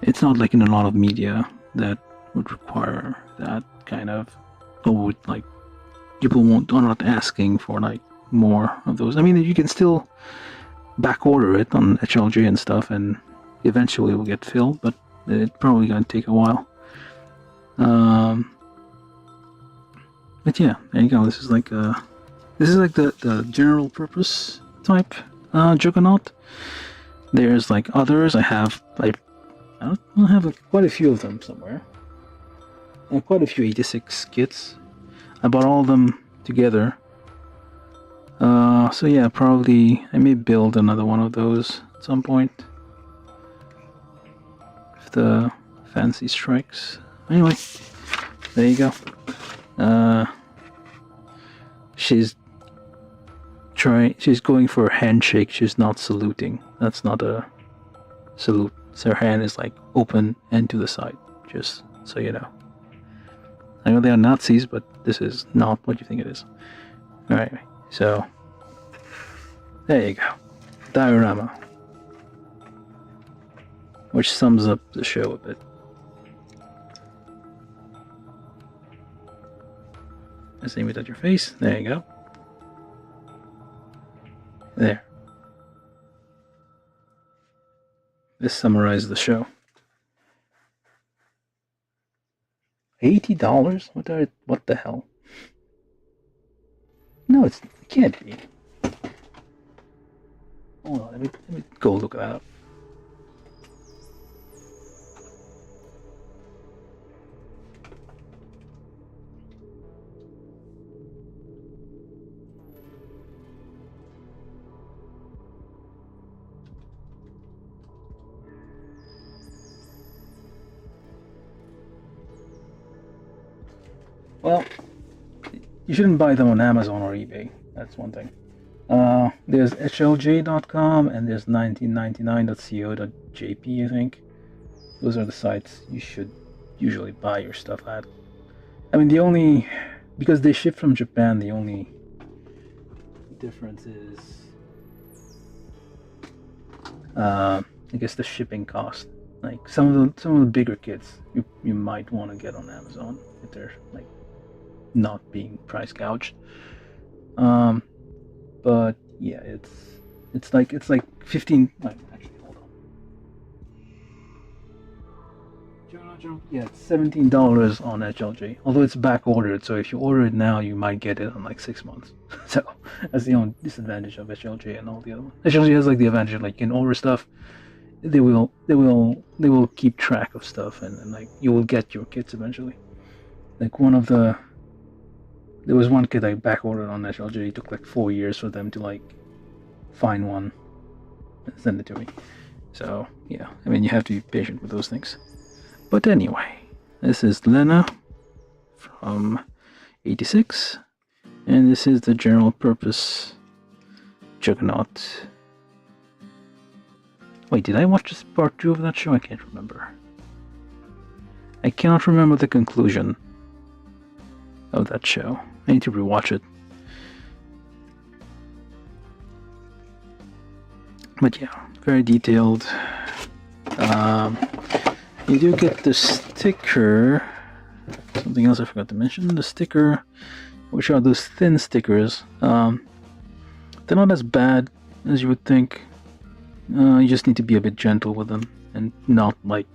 It's not like in a lot of media that would require that kind of, or would like, people are not asking for like more of those. I mean, you can still back order it on HLJ and stuff, and eventually it will get filled, but it's probably gonna take a while. But yeah, there you go. This is like the general purpose type Juggernaut. There's like others. I have quite a few of them somewhere. I have quite a few 86 kits. I bought all of them together. So yeah, probably I may build another one of those at some point if the fancy strikes. Anyway, there you go. She's going for a handshake. She's not saluting. That's not a salute. So her hand is like open and to the side, just so you know. I know they are Nazis, but this is not what you think it is. Alright, so there you go. Diorama. Which sums up the show a bit. Just aim it at your face. There you go. There. This summarizes the show. $80? What the hell? No, it can't be. Hold on, let me go look that up. Well, you shouldn't buy them on Amazon or eBay. That's one thing. There's HLJ.com and there's 1999.co.jp, I think. Those are the sites you should usually buy your stuff at. I mean, because they ship from Japan, the only difference is, I guess, the shipping cost. Like some of the bigger kits, you might want to get on Amazon if they're like not being price gouged. But yeah, it's like 15. Actually, hold on. Yeah, it's $17 on HLG. Although it's back ordered, so if you order it now, you might get it in like 6 months. So that's the only disadvantage of HLG and all the other ones. HLG has like the advantage of like you can order stuff. They will keep track of stuff, and like you will get your kits eventually. Like there was one kit I back ordered on HLG. It took like 4 years for them to like find one and send it to me. So yeah, I mean you have to be patient with those things. But anyway, this is Lena from '86, and this is the general purpose Juggernaut. Wait, did I watch this part 2 of that show? I can't remember. I cannot remember the conclusion of that show. I need to rewatch it. But yeah, very detailed. You do get the sticker. Something else I forgot to mention. The sticker, which are those thin stickers. They're not as bad as you would think. You just need to be a bit gentle with them and not like.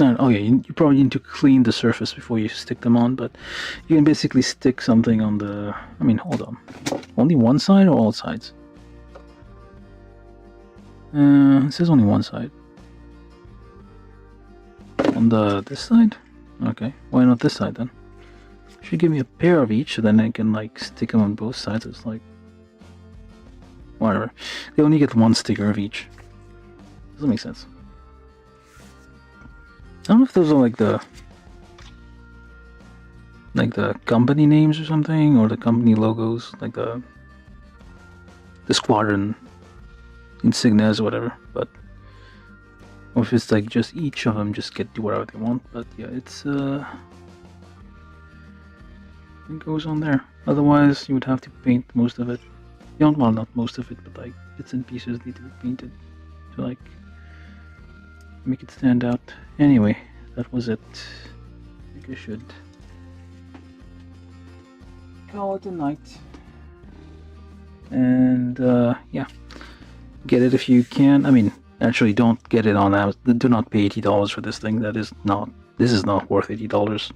Oh yeah, you probably need to clean the surface before you stick them on, but you can basically stick something on the. I mean, hold on. Only one side or all sides? It says only one side. On this side? Okay, why not this side then? Should give me a pair of each, so then I can like stick them on both sides. It's like whatever. They only get one sticker of each. Doesn't make sense. I don't know if those are like the company names or something, or the company logos, like the squadron insignias or whatever, but or if it's like just each of them just get to whatever they want. But yeah, it goes on there. Otherwise you would have to paint most of it. Well, not most of it, but like bits and pieces need to be painted to like make it stand out. Anyway, that was it. I think I should call it a night. And yeah, get it if you can. I mean, actually, don't get it on Amazon. Do not pay $80 for this thing. This is not worth $80.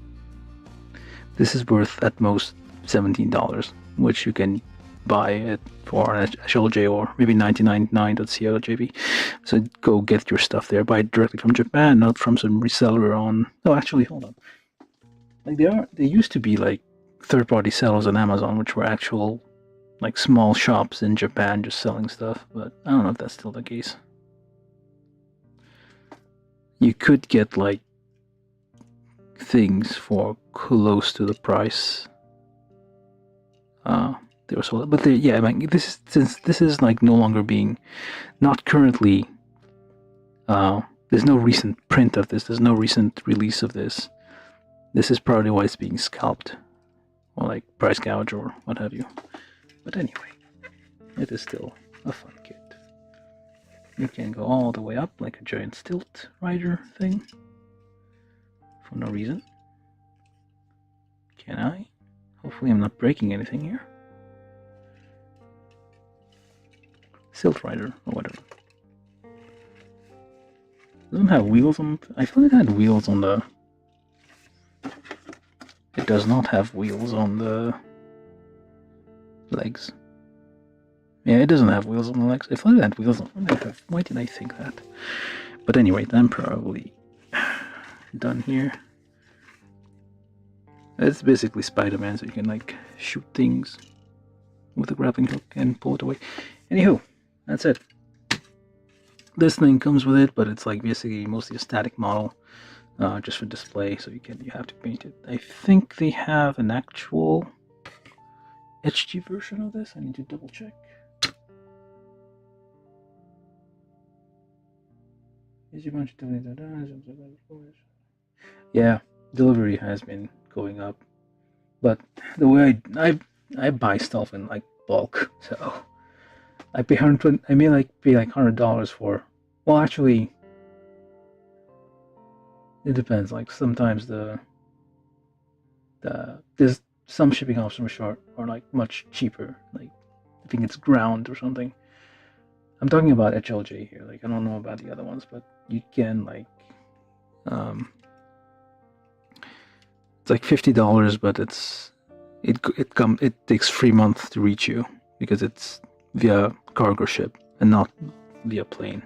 This is worth at most $17, which you can buy it for an HLJ or maybe 1999.co.jp. So go get your stuff there. Buy it directly from Japan, not from some reseller on. No, actually, hold on. Like there used to be like third-party sellers on Amazon, which were actual like small shops in Japan just selling stuff. But I don't know if that's still the case. You could get like things for close to the price. They were sold, but yeah, I mean, since this is like no longer being, not currently. There's no recent print of this. There's no recent release of this. This is probably why it's being scalped, or like price gouge or what have you. But anyway, it is still a fun kit. You can go all the way up like a giant stilt rider thing for no reason. Can I? Hopefully I'm not breaking anything here. Stilt rider or whatever. Doesn't have wheels on. I thought it had wheels on the. It does not have wheels on the legs. Yeah, it doesn't have wheels on the legs. I thought it had wheels on. Why did I think that? But anyway, I'm probably done here. It's basically Spider-Man, so you can like shoot things with a grappling hook and pull it away. Anywho, that's it. This thing comes with it, but it's like basically mostly a static model, just for display. So you have to paint it. I think they have an actual HG version of this. I need to double check. Yeah, delivery has been going up, but the way I buy stuff in like bulk, so I pay $100 for. Well, actually, it depends. Like sometimes there's some shipping options are like much cheaper. Like I think it's ground or something. I'm talking about HLJ here. Like I don't know about the other ones, but you can like It's like $50, but it takes 3 months to reach you because it's via cargo ship and not via plane.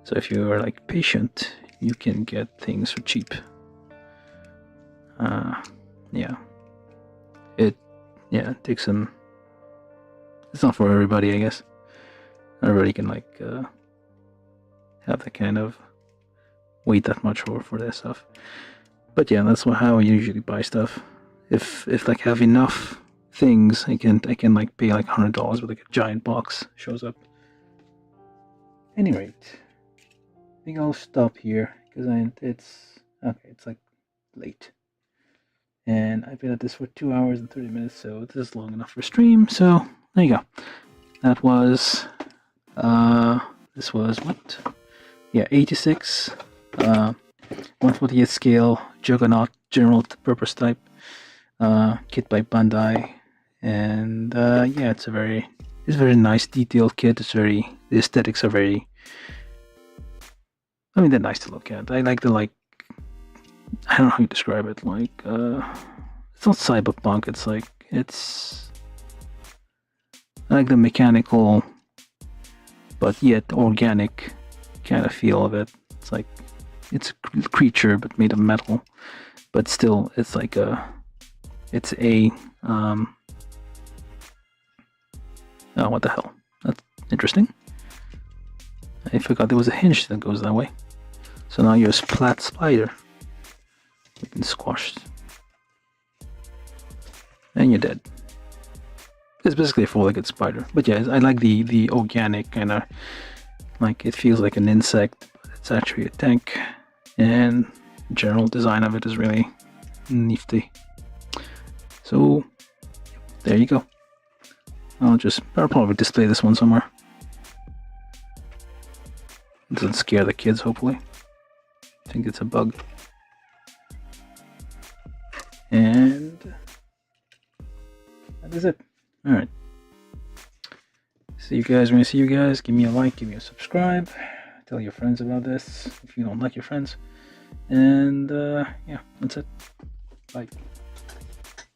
So if you are like patient, you can get things for cheap. Yeah, it takes some. It's not for everybody, I guess. Not everybody can like have that kind of wait that much for this stuff. But yeah, that's how I usually buy stuff. If like have enough things, I can like pay like $100 with like a giant box shows up. Any rate, I think I'll stop here because it's like late, and I've been at this for 2 hours and 30 minutes, so this is long enough for stream. So there you go. That was this was what? Yeah, 86. 1/48 scale Juggernaut general purpose type kit by Bandai, and yeah, it's a very nice detailed kit. The aesthetics are very, I mean, they're nice to look at. I like I don't know how you describe it. Like it's not cyberpunk. I like the mechanical, but yet organic kind of feel of it. It's like it's a creature but made of metal, but still it's like oh, what the hell, that's interesting. I forgot there was a hinge that goes that way, so now you're a splat spider. You've been squashed and you're dead. It's basically a four-legged spider, but yeah, I like the organic kind of, like it feels like an insect, but it's actually a tank, and the general design of it is really nifty. So there you go. I'll probably display this one somewhere. It doesn't scare the kids, hopefully. I think it's a bug. And that is it. Alright. See you guys when I see you guys. Give me a like, give me a subscribe. Tell your friends about this if you don't like your friends. And yeah, that's it. Bye.